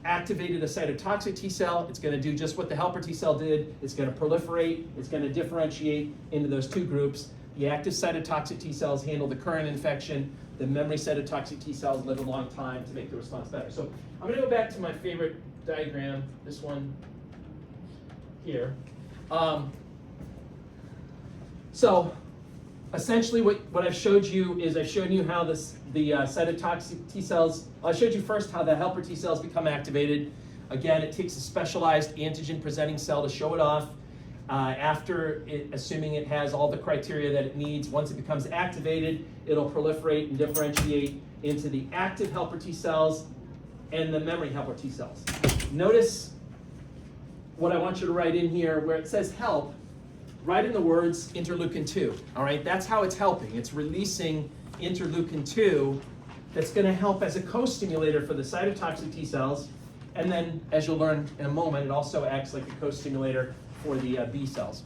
activated a cytotoxic T cell, it's going to do just what the helper T cell did. It's going to proliferate. It's going to differentiate into those two groups. The active cytotoxic T cells handle the current infection. The memory cytotoxic T cells live a long time to make the response better. So I'm going to go back to my favorite diagram, this one here. So essentially what I've showed you is I've shown you how the cytotoxic T cells, I showed you first how the helper T cells become activated. Again, it takes a specialized antigen presenting cell to show it off. Assuming it has all the criteria that it needs, once it becomes activated, it'll proliferate and differentiate into the active helper T cells and the memory helper T cells. Notice what I want you to write in here where it says help. Write in the words interleukin 2, all right? That's how it's helping. It's releasing interleukin 2 that's going to help as a co-stimulator for the cytotoxic T cells. And then, as you'll learn in a moment, it also acts like a co-stimulator for the B cells.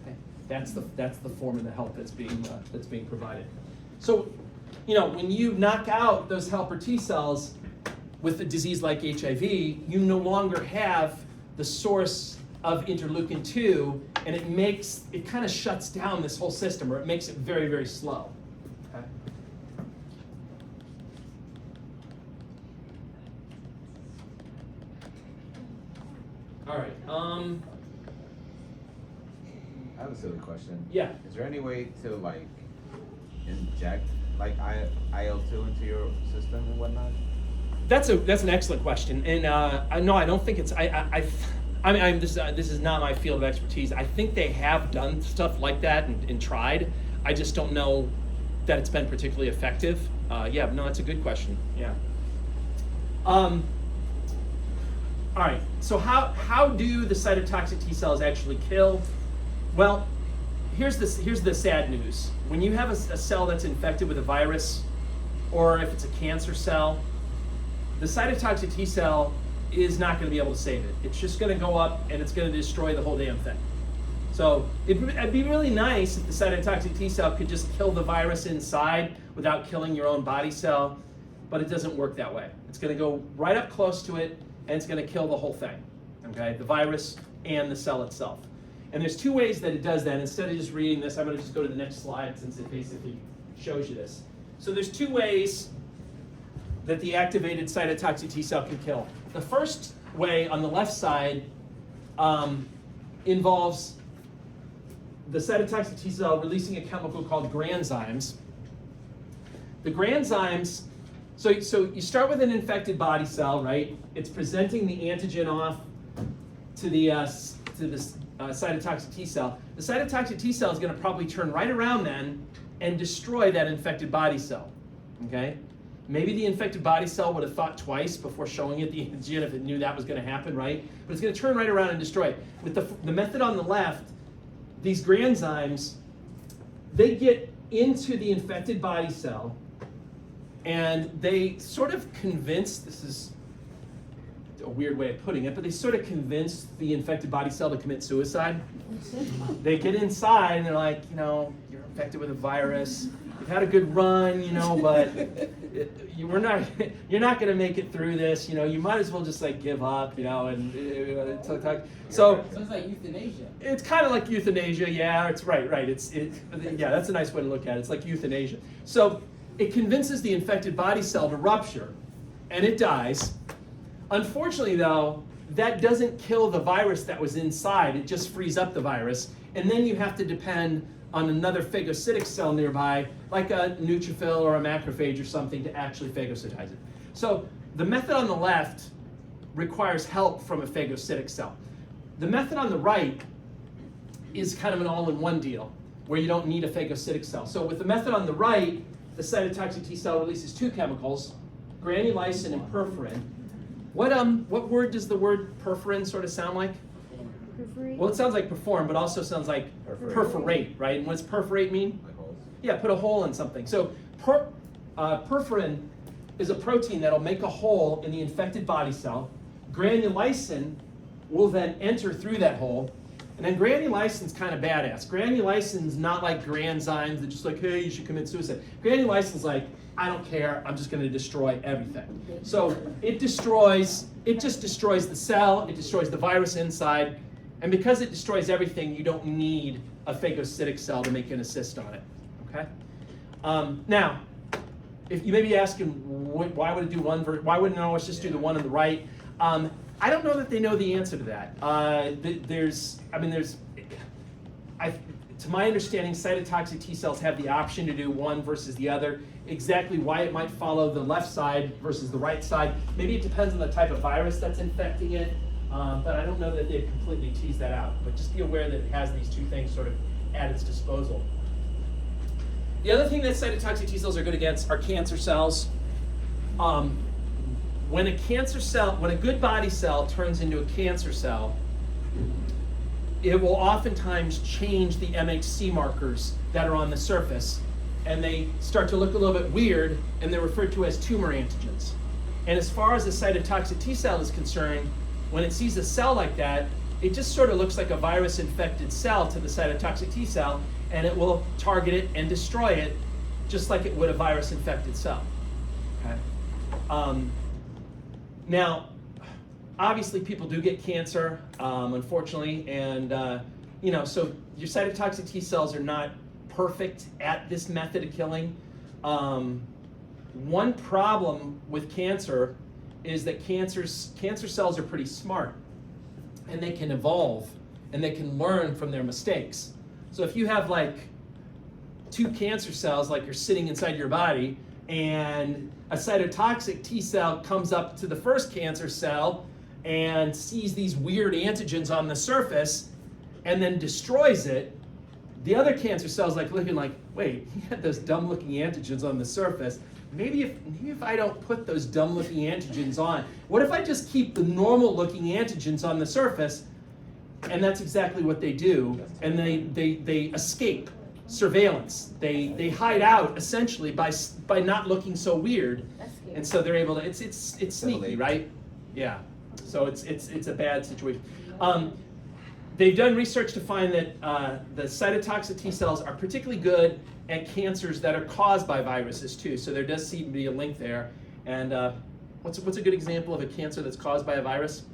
Okay. That's the form of the help that's being provided. So, when you knock out those helper T cells with a disease like HIV, you no longer have the source of interleukin 2, and it kind of shuts down this whole system, or it makes it very, very slow. Okay? All right. I have a silly question. Yeah. Is there any way to inject IL-2 into your system and whatnot? That's an excellent question, and no, I don't think it's. This is not my field of expertise. I think they have done stuff like that and tried. I just don't know that it's been particularly effective. Yeah, no, that's a good question. Yeah. All right. So how do the cytotoxic T cells actually kill? Well, here's the sad news. When you have a cell that's infected with a virus, or if it's a cancer cell, the cytotoxic T cell is not going to be able to save it. It's just going to go up and it's going to destroy the whole damn thing. So it'd be really nice if the cytotoxic T cell could just kill the virus inside without killing your own body cell, but it doesn't work that way. It's going to go right up close to it and it's going to kill the whole thing, okay? The virus and the cell itself. And there's two ways that it does that. Instead of just reading this, I'm going to just go to the next slide since it basically shows you this. So there's two ways that the activated cytotoxic T cell can kill. The first way on the left side involves the cytotoxic T cell releasing a chemical called granzymes. The granzymes, so you start with an infected body cell, right? It's presenting the antigen off to the cytotoxic T cell. The cytotoxic T cell is going to probably turn right around then and destroy that infected body cell, okay? Maybe the infected body cell would have thought twice before showing it the antigen if it knew that was going to happen, right? But it's going to turn right around and destroy it. With the method on the left, these granzymes, they get into the infected body cell and they sort of convince, this is a weird way of putting it, but they sort of convince the infected body cell to commit suicide. They get inside and they're like, you're infected with a virus. you've had a good run, but you're not going to make it through this. You might as well just like give up, and so it's like euthanasia. it's kind of like euthanasia. Yeah, it's right. Yeah, that's a nice way to look at it. It's like euthanasia. So it convinces the infected body cell to rupture, and it dies. Unfortunately, though, that doesn't kill the virus that was inside. It just frees up the virus, and then you have to depend on another phagocytic cell nearby, like a neutrophil or a macrophage or something, to actually phagocytize it. So the method on the left requires help from a phagocytic cell. The method on the right is kind of an all-in-one deal, where you don't need a phagocytic cell. So with the method on the right, the cytotoxic T cell releases two chemicals, granulysin and perforin. What word does the word perforin sort of sound like? Perforate? Well, it sounds like perform, but also sounds like perforate, right? And what does perforate mean? Like holes. Yeah, put a hole in something. So perforin is a protein that'll make a hole in the infected body cell. Granulysin will then enter through that hole. And then granulysin's kind of badass. Granulysin's not like granzymes that just like, hey, you should commit suicide. Granulysin's like, I don't care, I'm just going to destroy everything. So it just destroys the cell, it destroys the virus inside, and because it destroys everything, you don't need a phagocytic cell to make an assist on it, okay? Now, if you may be asking, why would it do one, why wouldn't it always just do the one on the right? I don't know that they know the answer to that. To my understanding, cytotoxic T cells have the option to do one versus the other. Exactly why it might follow the left side versus the right side, maybe it depends on the type of virus that's infecting it, but I don't know that they've completely teased that out. But just be aware that it has these two things sort of at its disposal. The other thing that cytotoxic T cells are good against are cancer cells. When a good body cell turns into a cancer cell, it will oftentimes change the MHC markers that are on the surface, and they start to look a little bit weird, and they're referred to as tumor antigens. And as far as the cytotoxic T cell is concerned, when it sees a cell like that, it just sort of looks like a virus-infected cell to the cytotoxic T cell, and it will target it and destroy it just like it would a virus-infected cell. Okay? Now, obviously people do get cancer, unfortunately, and so your cytotoxic T cells are not perfect at this method of killing. One problem with cancer is that cancer cells are pretty smart, and they can evolve, and they can learn from their mistakes. So if you have like two cancer cells like you're sitting inside your body, and a cytotoxic T cell comes up to the first cancer cell and sees these weird antigens on the surface and then destroys it, the other cancer cell's like looking like, wait, he had those dumb looking antigens on the surface. Maybe if I don't put those dumb looking antigens on, what if I just keep the normal looking antigens on the surface? And that's exactly what they do, and they escape surveillance. They hide out essentially by not looking so weird, and so they're able to. It's sneaky, right? Yeah. So it's a bad situation. They've done research to find that the cytotoxic T cells are particularly good at cancers that are caused by viruses too. So there does seem to be a link there. And what's a good example of a cancer that's caused by a virus?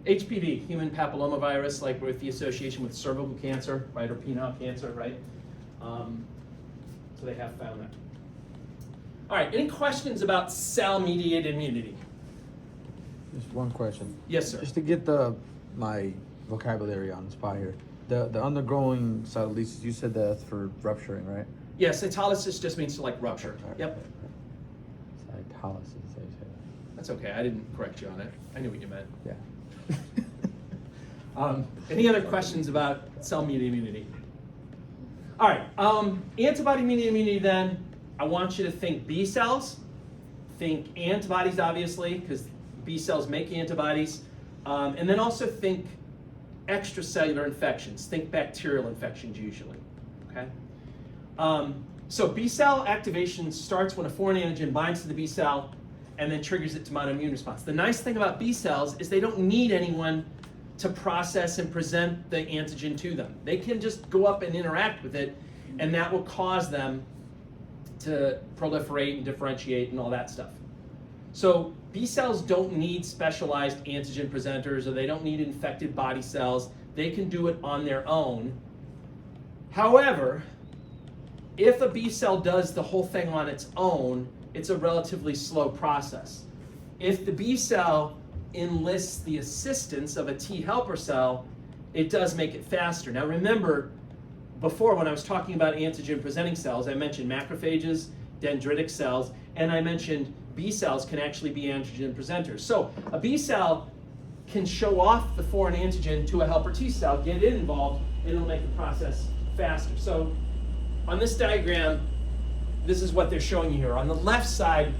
HPV, human papillomavirus, like with the association with cervical cancer, right, or penile cancer, right? So they have found that. All right, any questions about cell-mediated immunity? Just one question. Yes, sir. Just to get my vocabulary on the spot here. The undergoing cytolysis, you said that's for rupturing, right? Yeah, cytolysis just means to like rupture. Yep. Cytolysis, how you say that? That's okay, I didn't correct you on it. I knew what you meant. Yeah. Any other questions about cell-mediated immunity? All right, antibody-mediated immunity then, I want you to think B cells, think antibodies obviously, because B cells make antibodies, and then also think extracellular infections, think bacterial infections usually, okay? So B cell activation starts when a foreign antigen binds to the B cell and then triggers it to mount an immune response. The nice thing about B cells is they don't need anyone to process and present the antigen to them. They can just go up and interact with it, and that will cause them to proliferate and differentiate and all that stuff. So B cells don't need specialized antigen presenters, or they don't need infected body cells. They can do it on their own. However, if a B cell does the whole thing on its own, it's a relatively slow process. If the B cell enlists the assistance of a T helper cell, it does make it faster. Now remember, before when I was talking about antigen presenting cells, I mentioned macrophages, dendritic cells, and I mentioned B cells can actually be antigen presenters. So a B cell can show off the foreign antigen to a helper T cell, get it involved, and it'll make the process faster. So on this diagram, this is what they're showing you here. On the left side,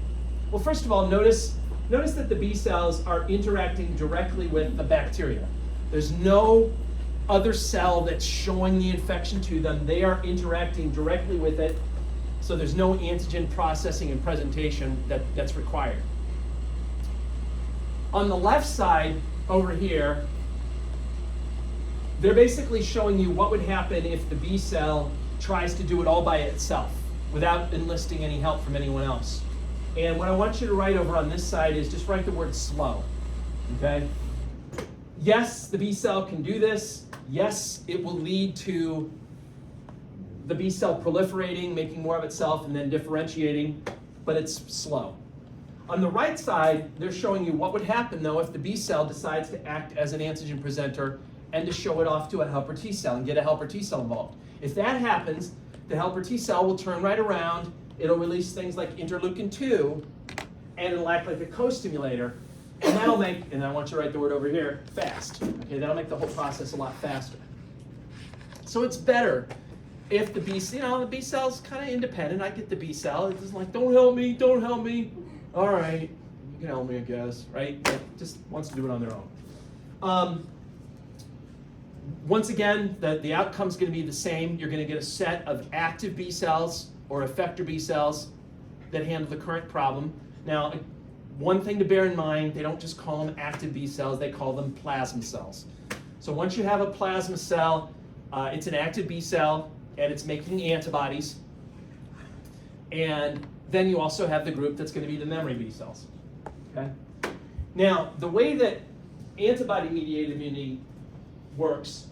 well, first of all, notice that the B cells are interacting directly with the bacteria. There's no other cell that's showing the infection to them. They are interacting directly with it, so there's no antigen processing and presentation that's required. On the left side over here, they're basically showing you what would happen if the B cell tries to do it all by itself without enlisting any help from anyone else. And what I want you to write over on this side is just write the word slow, okay? Yes, the B cell can do this. Yes, it will lead to the B cell proliferating, making more of itself, and then differentiating, but it's slow. On the right side, they're showing you what would happen, though, if the B cell decides to act as an antigen presenter and to show it off to a helper T cell and get a helper T cell involved. If that happens, the helper T cell will turn right around, it'll release things like interleukin-2, and it'll act like a co-stimulator, and that'll make, and I want you to write the word over here, fast. Okay, that'll make the whole process a lot faster. So it's better if the B cell's kind of independent. I get the B cell. It's just like, don't help me, don't help me. All right, you can help me, I guess, right? It just wants to do it on their own. Once again, the outcome's going to be the same. You're going to get a set of active B cells or effector B cells that handle the current problem. Now, one thing to bear in mind, they don't just call them active B cells, they call them plasma cells. So once you have a plasma cell, it's an active B cell, and it's making antibodies. And then you also have the group that's going to be the memory B cells. Okay? Now, the way that antibody-mediated immunity works,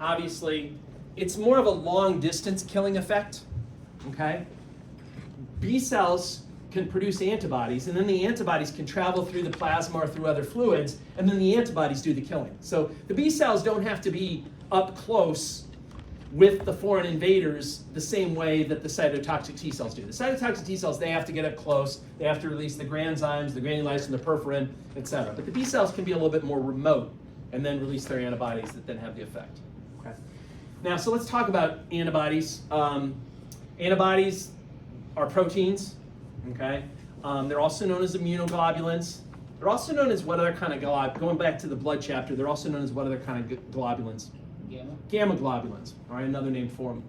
obviously, it's more of a long-distance killing effect. Okay? B cells can produce antibodies, and then the antibodies can travel through the plasma or through other fluids, and then the antibodies do the killing. So the B cells don't have to be up close with the foreign invaders the same way that the cytotoxic T cells do. The cytotoxic T cells, they have to get up close, they have to release the granzymes, the granulysin, the perforin, etc. But the B cells can be a little bit more remote and then release their antibodies that then have the effect. Okay. Now, so let's talk about antibodies. Antibodies are proteins, okay? They're also known as immunoglobulins. They're also known as what other kind of going back to the blood chapter, they're also known as what other kind of globulins? Gamma globulins, all right, another name for them.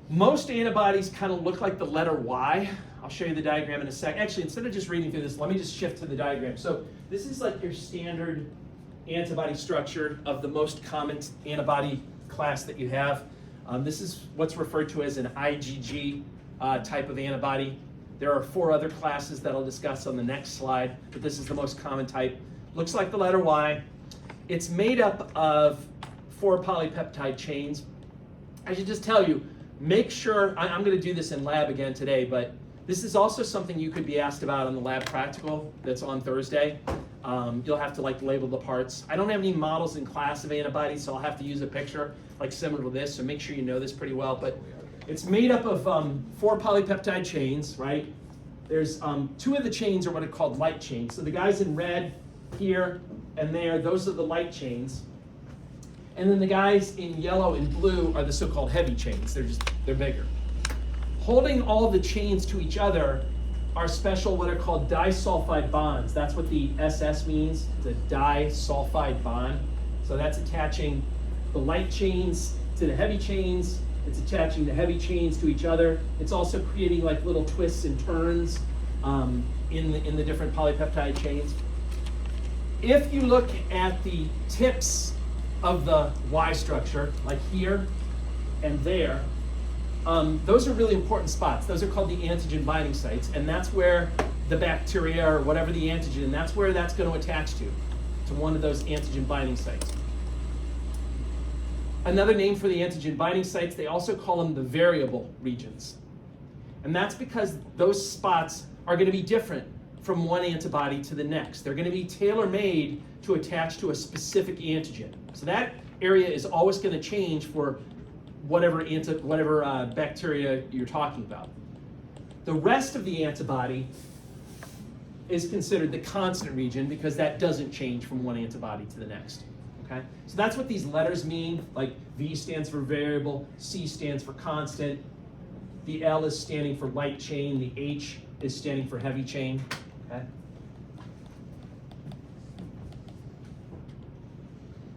Most antibodies kind of look like the letter Y. I'll show you the diagram in a sec. Actually, instead of just reading through this, let me just shift to the diagram. So this is like your standard antibody structure of the most common antibody class that you have. This is what's referred to as an IgG type of antibody. There are 4 other classes that I'll discuss on the next slide, but this is the most common type. Looks like the letter Y. It's made up of 4 polypeptide chains. I should just tell you, make sure, I'm going to do this in lab again today, but this is also something you could be asked about on the lab practical that's on Thursday. You'll have to label the parts. I don't have any models in class of antibodies, so I'll have to use a picture similar to this, so make sure you know this pretty well. But it's made up of 4 polypeptide chains, right? There's 2 of the chains are what are called light chains. So the guys in red here and there, those are the light chains. And then the guys in yellow and blue are the so-called heavy chains. They're bigger. Holding all the chains to each other are special what are called disulfide bonds. That's what the SS means. It's a disulfide bond. So that's attaching the light chains to the heavy chains. It's attaching the heavy chains to each other. It's also creating little twists and turns in the different polypeptide chains. If you look at the tips of the Y structure, like here, and there, those are really important spots. Those are called the antigen binding sites, and that's where the bacteria or whatever the antigen, that's where that's going to attach to one of those antigen binding sites. Another name for the antigen binding sites, they also call them the variable regions. And that's because those spots are going to be different from one antibody to the next. They're going to be tailor-made to attach to a specific antigen. So that area is always going to change for whatever bacteria you're talking about. The rest of the antibody is considered the constant region because that doesn't change from one antibody to the next. Okay? So that's what these letters mean. Like V stands for variable, C stands for constant, the L is standing for light chain, the H is standing for heavy chain. Okay?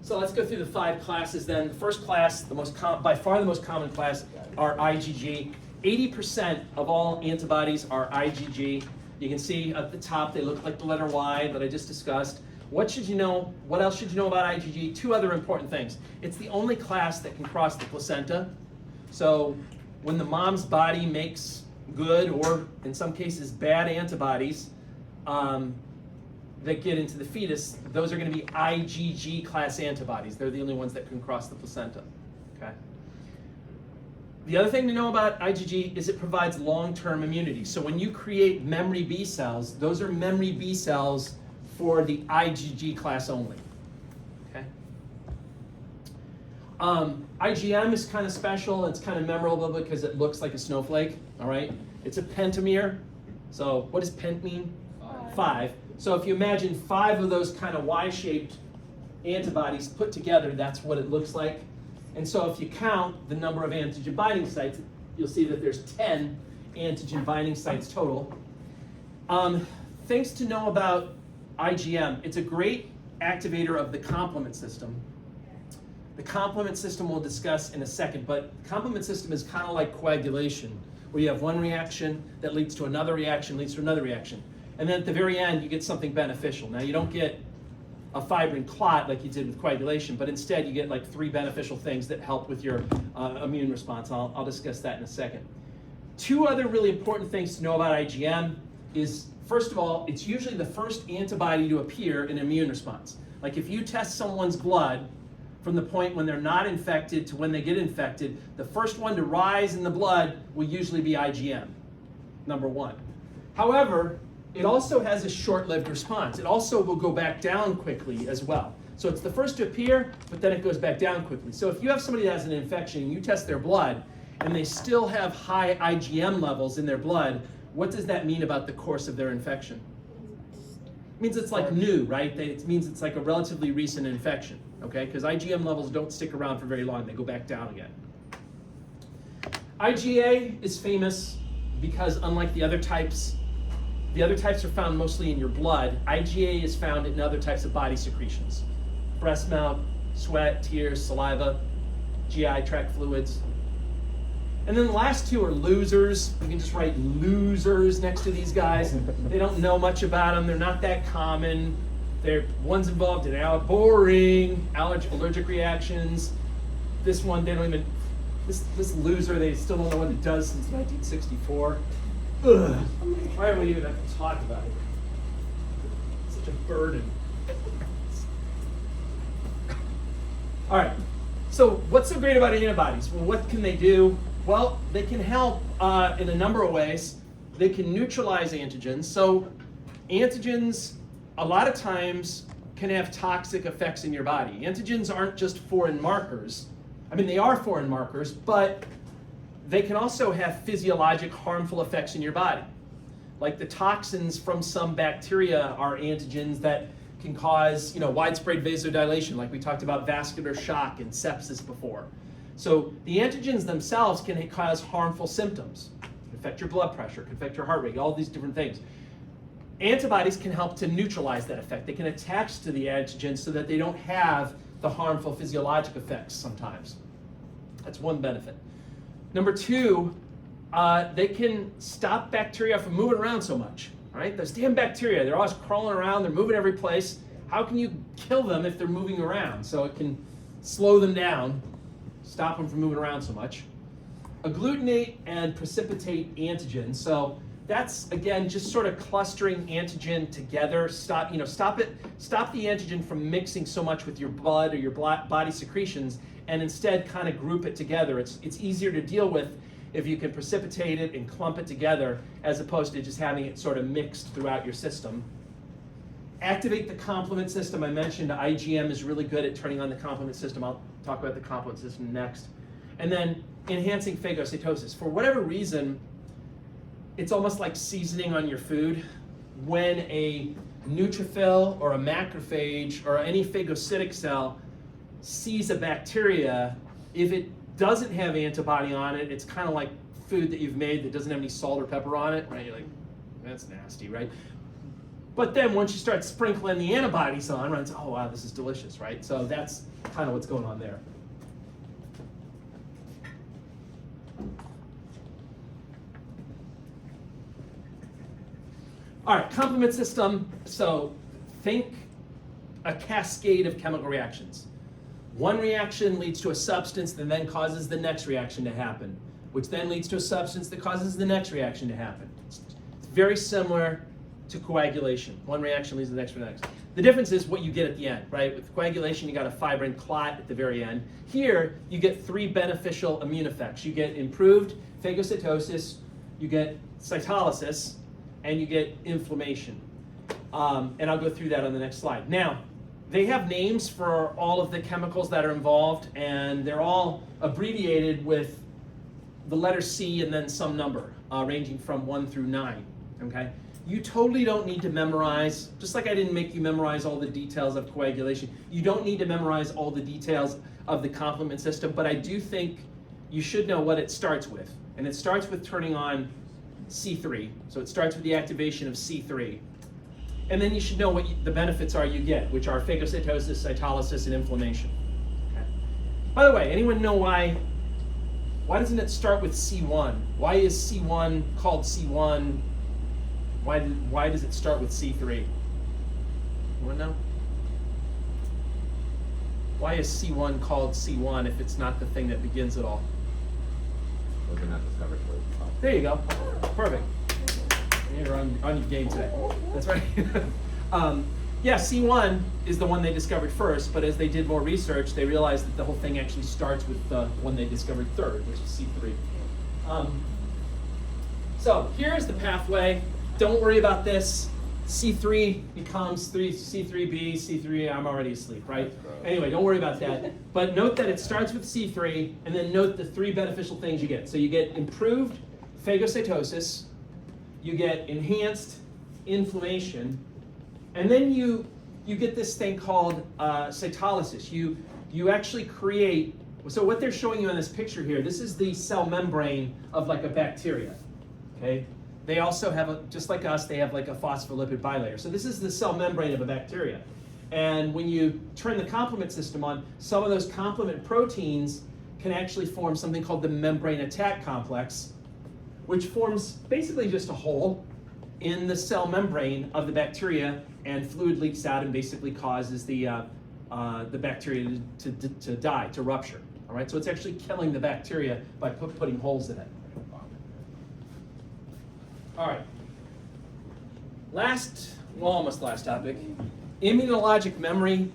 So let's go through the 5 classes then. The first class, by far the most common class, are IgG. 80% of all antibodies are IgG. You can see at the top they look like the letter Y that I just discussed. What should you know? What else should you know about IgG? 2 other important things. It's the only class that can cross the placenta. So when the mom's body makes good, or in some cases bad antibodies that get into the fetus, those are going to be IgG class antibodies. They're the only ones that can cross the placenta. Okay. The other thing to know about IgG is it provides long-term immunity. So when you create memory B cells, those are memory B cells for the IgG class only. Okay. IgM is kind of special. It's kind of memorable because it looks like a snowflake. All right. It's a pentamer. So what does pent mean? 5. So if you imagine 5 of those kind of Y-shaped antibodies put together, that's what it looks like. And so if you count the number of antigen binding sites, you'll see that there's 10 antigen binding sites total. Things to know about IgM. It's a great activator of the complement system. The complement system we'll discuss in a second, but the complement system is kind of like coagulation, where you have one reaction that leads to another reaction, leads to another reaction. And then at the very end, you get something beneficial. Now, you don't get a fibrin clot like you did with coagulation, but instead you get like 3 beneficial things that help with your immune response. I'll discuss that in a second. 2 other really important things to know about IgM is, first of all, it's usually the first antibody to appear in an immune response. Like if you test someone's blood from the point when they're not infected to when they get infected, the first one to rise in the blood will usually be IgM, number 1. However, it also has a short-lived response. It also will go back down quickly as well. So it's the first to appear, but then it goes back down quickly. So if you have somebody that has an infection and you test their blood and they still have high IgM levels in their blood, what does that mean about the course of their infection? It means it's like new, right? It means it's like a relatively recent infection, okay? Because IgM levels don't stick around for very long. They go back down again. IgA is famous because unlike the other types are found mostly in your blood. IgA is found in other types of body secretions. Breast milk, sweat, tears, saliva, GI tract fluids. And then the last 2 are losers. You can just write losers next to these guys. They don't know much about them. They're not that common. One's involved in allergic reactions. This one, they don't even, this loser, they still don't know what it does since 1964. Ugh. Why do we even have to talk about it? It's such a burden. All right, so what's so great about antibodies? Well, what can they do? Well, they can help in a number of ways. They can neutralize antigens. So antigens, a lot of times, can have toxic effects in your body. Antigens aren't just foreign markers. I mean, they are foreign markers, but they can also have physiologic harmful effects in your body. Like the toxins from some bacteria are antigens that can cause, widespread vasodilation, like we talked about vascular shock and sepsis before. So the antigens themselves can cause harmful symptoms. It can affect your blood pressure, can affect your heart rate, all these different things. Antibodies can help to neutralize that effect. They can attach to the antigen so that they don't have the harmful physiologic effects sometimes. That's one benefit. Number 2, they can stop bacteria from moving around so much, right? Those damn bacteria, they're always crawling around, they're moving every place. How can you kill them if they're moving around? So it can slow them down stop them from moving around so much. Agglutinate and precipitate antigen. So that's, again, just sort of clustering antigen together. Stop the antigen from mixing so much with your blood or your body secretions, and instead kind of group it together. It's easier to deal with if you can precipitate it and clump it together, as opposed to just having it sort of mixed throughout your system. Activate the complement system. I mentioned IgM is really good at turning on the complement system. I'll talk about the complement system next. And then enhancing phagocytosis. For whatever reason, it's almost like seasoning on your food. When a neutrophil or a macrophage or any phagocytic cell sees a bacteria, if it doesn't have antibody on it, it's kind of like food that you've made that doesn't have any salt or pepper on it, right? You're like, that's nasty, right? But then once you start sprinkling the antibodies on, right, it's, oh wow, this is delicious, right? So that's kind of what's going on there. All right, complement system. So think a cascade of chemical reactions. One reaction leads to a substance that then causes the next reaction to happen, which then leads to a substance that causes the next reaction to happen. It's very similar to coagulation. One reaction leads to the next. The difference is what you get at the end, right? With coagulation, you got a fibrin clot at the very end. Here, you get 3 beneficial immune effects. You get improved phagocytosis, you get cytolysis, and you get inflammation. And I'll go through that on the next slide. Now, they have names for all of the chemicals that are involved, and they're all abbreviated with the letter C and then some number, ranging from 1 through 9, okay? You totally don't need to memorize, just like I didn't make you memorize all the details of coagulation, you don't need to memorize all the details of the complement system, but I do think you should know what it starts with. And it starts with turning on C3, so it starts with the activation of C3. And then you should know what the benefits are you get, which are phagocytosis, cytolysis, and inflammation. Okay. By the way, anyone know why doesn't it start with C1? Why is C1 called C1? Why does it start with C3? Anyone know? Why is C1 called C1 if it's not the thing that begins it all? Those are not discovered first. There you go. Perfect. You're on your game today. That's right. Yeah, C1 is the one they discovered first, but as they did more research, they realized that the whole thing actually starts with the one they discovered third, which is C3. So here's the pathway. Don't worry about this. C3 becomes C3b, C3, I'm already asleep, right? Anyway, don't worry about that. But note that it starts with C3, and then note the 3 beneficial things you get. So you get improved phagocytosis, you get enhanced inflammation, and then you get this thing called cytolysis. You actually create, so what they're showing you in this picture here, this is the cell membrane of like a bacteria, okay? They also have, just like us, they have like a phospholipid bilayer. So this is the cell membrane of a bacteria. And when you turn the complement system on, some of those complement proteins can actually form something called the membrane attack complex, which forms basically just a hole in the cell membrane of the bacteria, and fluid leaks out and basically causes the bacteria to die, to rupture. All right, so it's actually killing the bacteria by putting holes in it. All right, almost last topic, immunologic memory.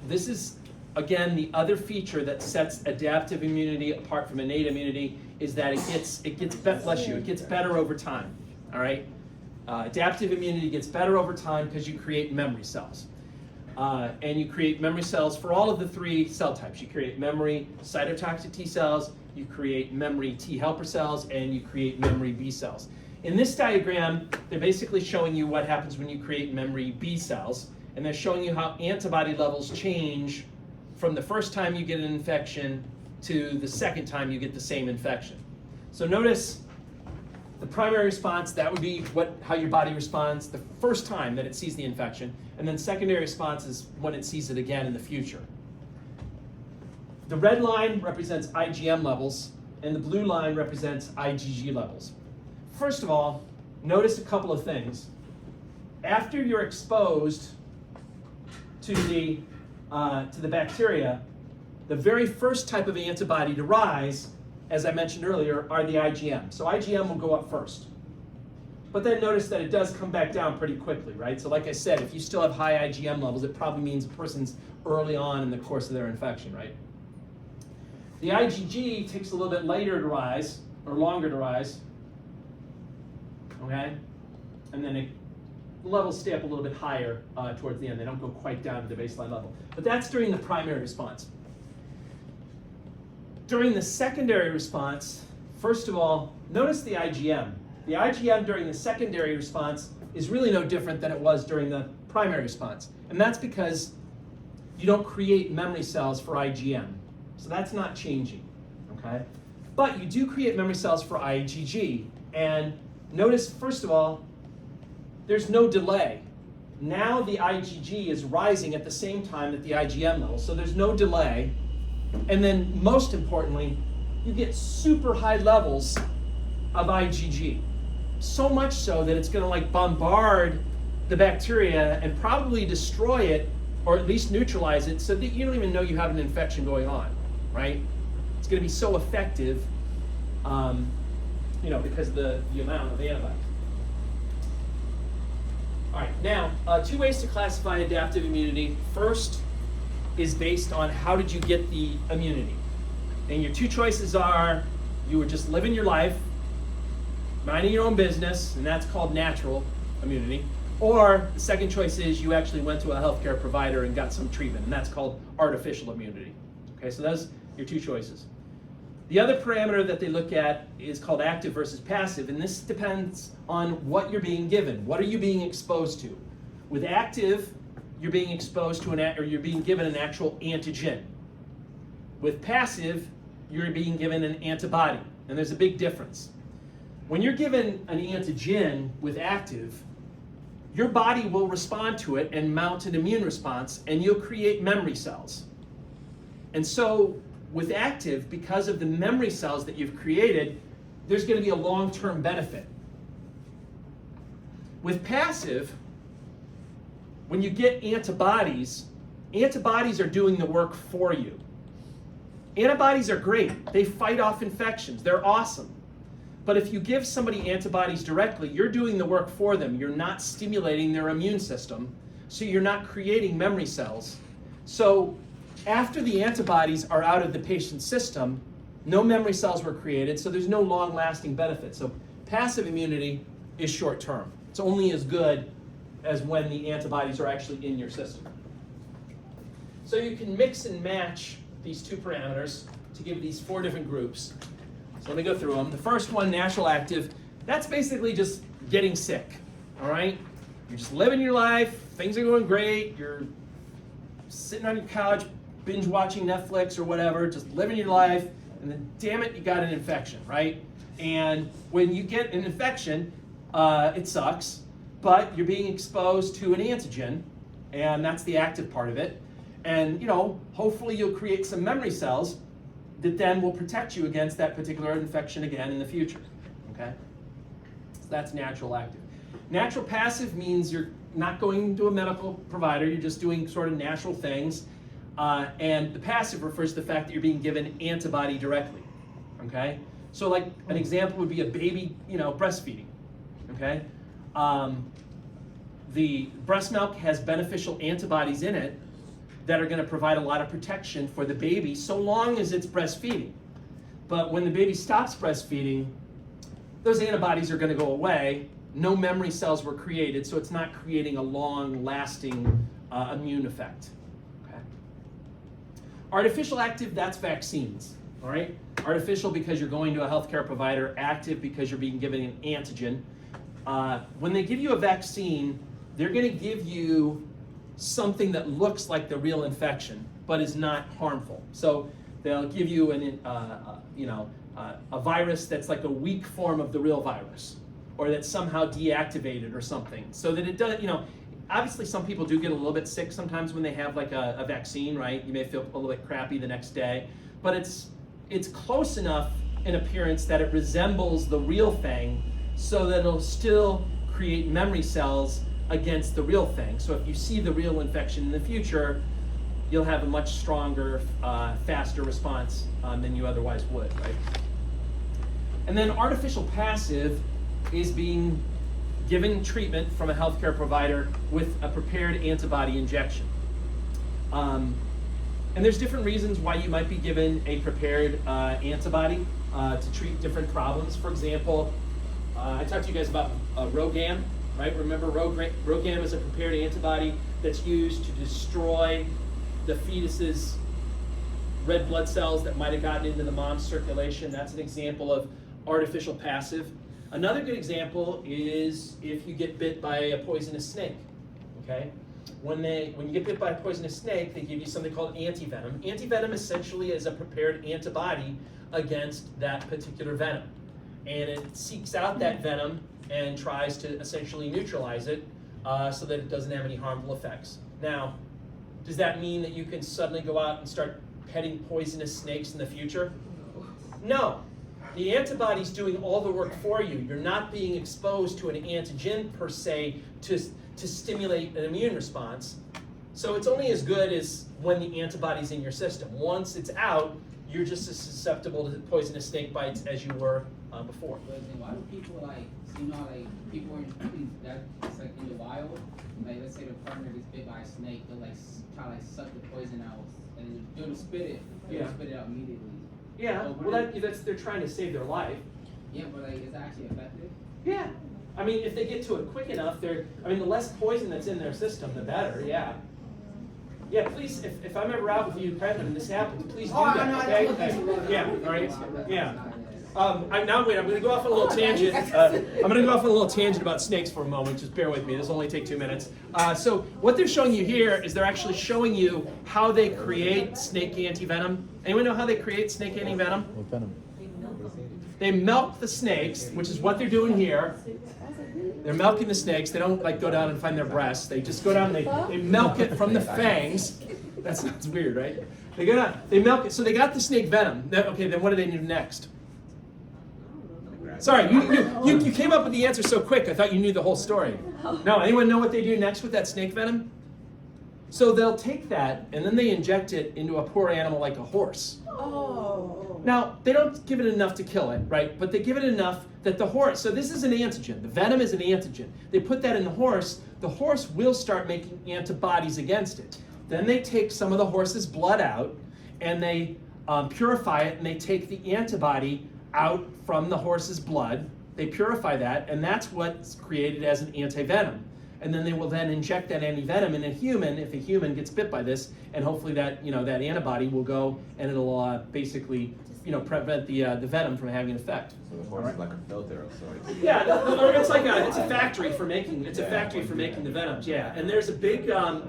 This is, again, the other feature that sets adaptive immunity apart from innate immunity is that it gets better over time, all right? Adaptive immunity gets better over time because you create memory cells. And you create memory cells for all of the 3 cell types. You create memory cytotoxic T cells, you create memory T helper cells, and you create memory B cells. In this diagram, they're basically showing you what happens when you create memory B cells, and they're showing you how antibody levels change from the first time you get an infection to the second time you get the same infection. So notice the primary response, that would be how your body responds the first time that it sees the infection, and then secondary response is when it sees it again in the future. The red line represents IgM levels, and the blue line represents IgG levels. First of all, notice a couple of things. After you're exposed to the bacteria, The very first type of antibody to rise, as I mentioned earlier, are the IgM. So IgM will go up first. But then notice that it does come back down pretty quickly, right? So like I said, if you still have high IgM levels, it probably means a person's early on in the course of their infection, right? The IgG takes a little bit later to rise, or longer to rise, okay? And then the levels stay up a little bit higher towards the end. They don't go quite down to the baseline level. But that's during the primary response. During the secondary response, first of all, notice the IgM. The IgM during the secondary response is really no different than it was during the primary response. And that's because you don't create memory cells for IgM. So that's not changing, okay? But you do create memory cells for IgG. And notice, first of all, there's no delay. Now the IgG is rising at the same time that the IgM level, so there's no delay. And then most importantly, you get super high levels of IgG. So much so that it's gonna like bombard the bacteria and probably destroy it, or at least neutralize it, so that you don't even know you have an infection going on, right? It's gonna be so effective, because of the amount of antibodies. All right, now, 2 ways to classify adaptive immunity. First is based on how did you get the immunity. And your 2 choices are, you were just living your life, minding your own business, and that's called natural immunity. Or the second choice is you actually went to a healthcare provider and got some treatment, and that's called artificial immunity. Okay, so those are your 2 choices. The other parameter that they look at is called active versus passive, and this depends on what you're being given. What are you being exposed to? With active, you're being exposed to you're being given an actual antigen. With passive, you're being given an antibody, and there's a big difference. When you're given an antigen with active, your body will respond to it and mount an immune response, and you'll create memory cells. And so with active, because of the memory cells that you've created, there's going to be a long-term benefit. With passive, when you get antibodies, antibodies are doing the work for you. Antibodies are great. They fight off infections. They're awesome. But if you give somebody antibodies directly, you're doing the work for them. You're not stimulating their immune system, so you're not creating memory cells. So after the antibodies are out of the patient's system, no memory cells were created, so there's no long-lasting benefit. So passive immunity is short-term. It's only as good as when the antibodies are actually in your system. So you can mix and match these 2 parameters to give these 4 different groups. So let me go through them. The first one, natural active, that's basically just getting sick, all right? You're just living your life, things are going great, you're sitting on your couch, binge watching Netflix or whatever, just living your life, and then damn it, you got an infection, right? And when you get an infection, it sucks, but you're being exposed to an antigen, and that's the active part of it. And hopefully you'll create some memory cells that then will protect you against that particular infection again in the future, okay? So that's natural active. Natural passive means you're not going to a medical provider, you're just doing sort of natural things. And the passive refers to the fact that you're being given antibody directly, okay? So like an example would be a baby, breastfeeding, okay? The breast milk has beneficial antibodies in it that are going to provide a lot of protection for the baby so long as it's breastfeeding. But when the baby stops breastfeeding, those antibodies are going to go away. No memory cells were created, so it's not creating a long-lasting immune effect. Okay. Artificial active, that's vaccines, all right? Artificial because you're going to a healthcare provider, active because you're being given an antigen. When they give you a vaccine, they're going to give you something that looks like the real infection, but is not harmful. So they'll give you a virus that's like a weak form of the real virus, or that's somehow deactivated or something, so that it does. Obviously some people do get a little bit sick sometimes when they have like a vaccine, right? You may feel a little bit crappy the next day, but it's close enough in appearance that it resembles the real thing, so that it'll still create memory cells against the real thing. So if you see the real infection in the future, you'll have a much stronger, faster response than you otherwise would, right? And then artificial passive is being given treatment from a healthcare provider with a prepared antibody injection. And there's different reasons why you might be given a prepared antibody to treat different problems. For example, I talked to you guys about Rogam, right? Remember Rogam is a prepared antibody that's used to destroy the fetus's red blood cells that might have gotten into the mom's circulation. That's an example of artificial passive. Another good example is if you get bit by a poisonous snake, okay? When you get bit by a poisonous snake, they give you something called antivenom. Antivenom essentially is a prepared antibody against that particular venom. And it seeks out that venom and tries to essentially neutralize it so that it doesn't have any harmful effects. Now, does that mean that you can suddenly go out and start petting poisonous snakes in the future? No. The antibody's doing all the work for you. You're not being exposed to an antigen per se to stimulate an immune response. So it's only as good as when the antibody's in your system. Once it's out, you're just as susceptible to poisonous snake bites as you were before. But then why do people like, you know, like people that's like in the wild, like let's say the partner gets bit by a snake, they'll like try to like suck the poison out and they'll spit it. They'll spit it out immediately. Yeah, well that's they're trying to save their life. Yeah, but like is that actually effective? Yeah. I mean, if they get to it quick enough, the less poison that's in their system, the better, yeah. Yeah, please, if I'm ever out with you pregnant and this happens, please do that, okay? Yeah, all right, yeah. I'm going to go off on a little tangent. I'm going to go off on a little tangent about snakes for a moment. Just bear with me. This will only take 2 minutes. So what they're showing you here is they're actually showing you how they create snake antivenom. Anyone know how they create snake antivenom? Venom. They milk the snakes, which is what they're doing here. They're milking the snakes. They don't like go down and find their breasts. They just go down and they milk it from the fangs. That sounds weird, right? They go down, they milk it. So they got the snake venom. Okay, then what do they do next? Sorry, you came up with the answer so quick. I thought you knew the whole story. No, anyone know what they do next with that snake venom? So they'll take that and then they inject it into a poor animal like a horse. Oh. Now, they don't give it enough to kill it, right? But they give it enough that the horse, so this is an antigen. The venom is an antigen. They put that in the horse will start making antibodies against it. Then they take some of the horse's blood out and they purify it and they take the antibody out from the horse's blood. They purify that and that's what's created as an antivenom. And then they will then inject that antivenom in a human if a human gets bit by this, and hopefully that that antibody will go and it'll basically prevent the venom from having an effect. So the horse is like a filter of sorts. Yeah, it's like it's a factory for making the venoms. Yeah, and there's a big I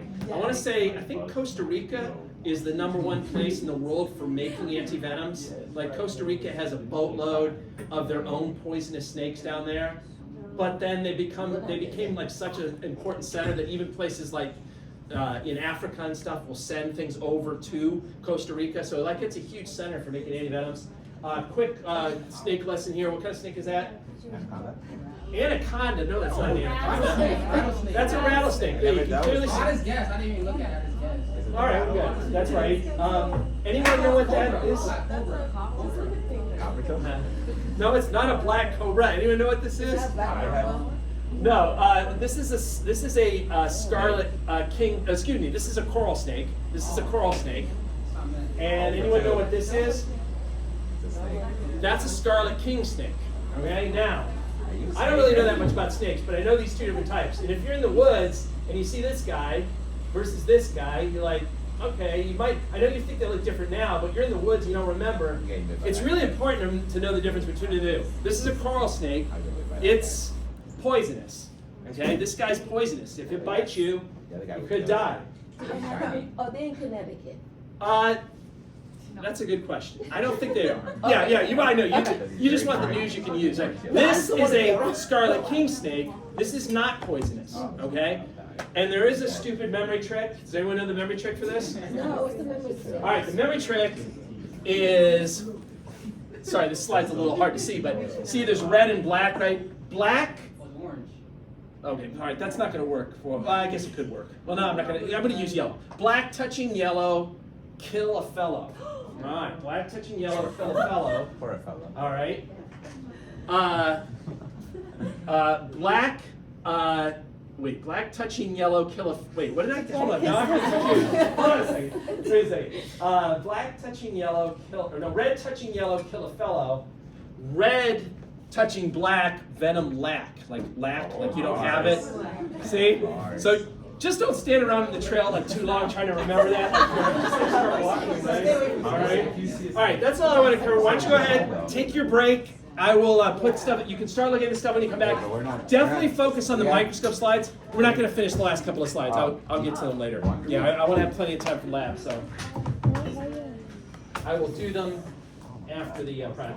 think Costa Rica is the #1 place in the world for making antivenoms. Like Costa Rica has a boatload of their own poisonous snakes down there. But then they became like such an important center that even places like in Africa and stuff will send things over to Costa Rica. So like it's a huge center for making antivenoms. Quick snake lesson here. What kind of snake is that? Anaconda. No, that's not an anaconda. That's a rattlesnake. There you can clearly see. I just guessed. I didn't even look at it. I just guessed. All right, good. That's right. Anyone know what that is? No, it's not a black cobra. Anyone know what this is? No, this is a scarlet king. Excuse me. This is a coral snake. This is a coral snake. And anyone know what this is? That's a scarlet king snake. Okay. Now, I don't really know that much about snakes, but I know these two different types. And if you're in the woods and you see this guy versus this guy, you're like, okay, I know you think they look different now, but you're in the woods, you don't remember. It's really important to know the difference between the two. This is a coral snake. It's poisonous. Okay, this guy's poisonous. If it bites you, you could die. Oh, they're in Connecticut. That's a good question. I don't think they are. Yeah, you might know. You just want the news you can use. This is a scarlet king snake. This is not poisonous. Okay. And there is a stupid memory trick. Does anyone know the memory trick for this? No, what's the memory trick? All right, the memory trick is, sorry, this slide's a little hard to see, but see there's red and black, right? Black, Orange. Okay, all right, that's not gonna work for, well, I guess it could work. Well, no, I'm gonna use yellow. Black touching yellow, kill a fellow. All right, black touching yellow, kill a fellow. For a fella. All right. Black touching yellow, kill a, wait, what did I, hold on, now I'm confused. Hold on a second, wait a second. Black touching yellow, red touching yellow, kill a fellow. Red touching black, venom lack, like you don't have it. See? So just don't stand around in the trail like too long trying to remember that. Like, just start walking, right? All right, that's all I want to cover. Why don't you go ahead, take your break. I will put stuff, you can start looking at the stuff when you come back. Definitely focus on the microscope slides. We're not going to finish the last couple of slides. I'll get to them later. Yeah, I want to have plenty of time for lab, so I will do them after the practice.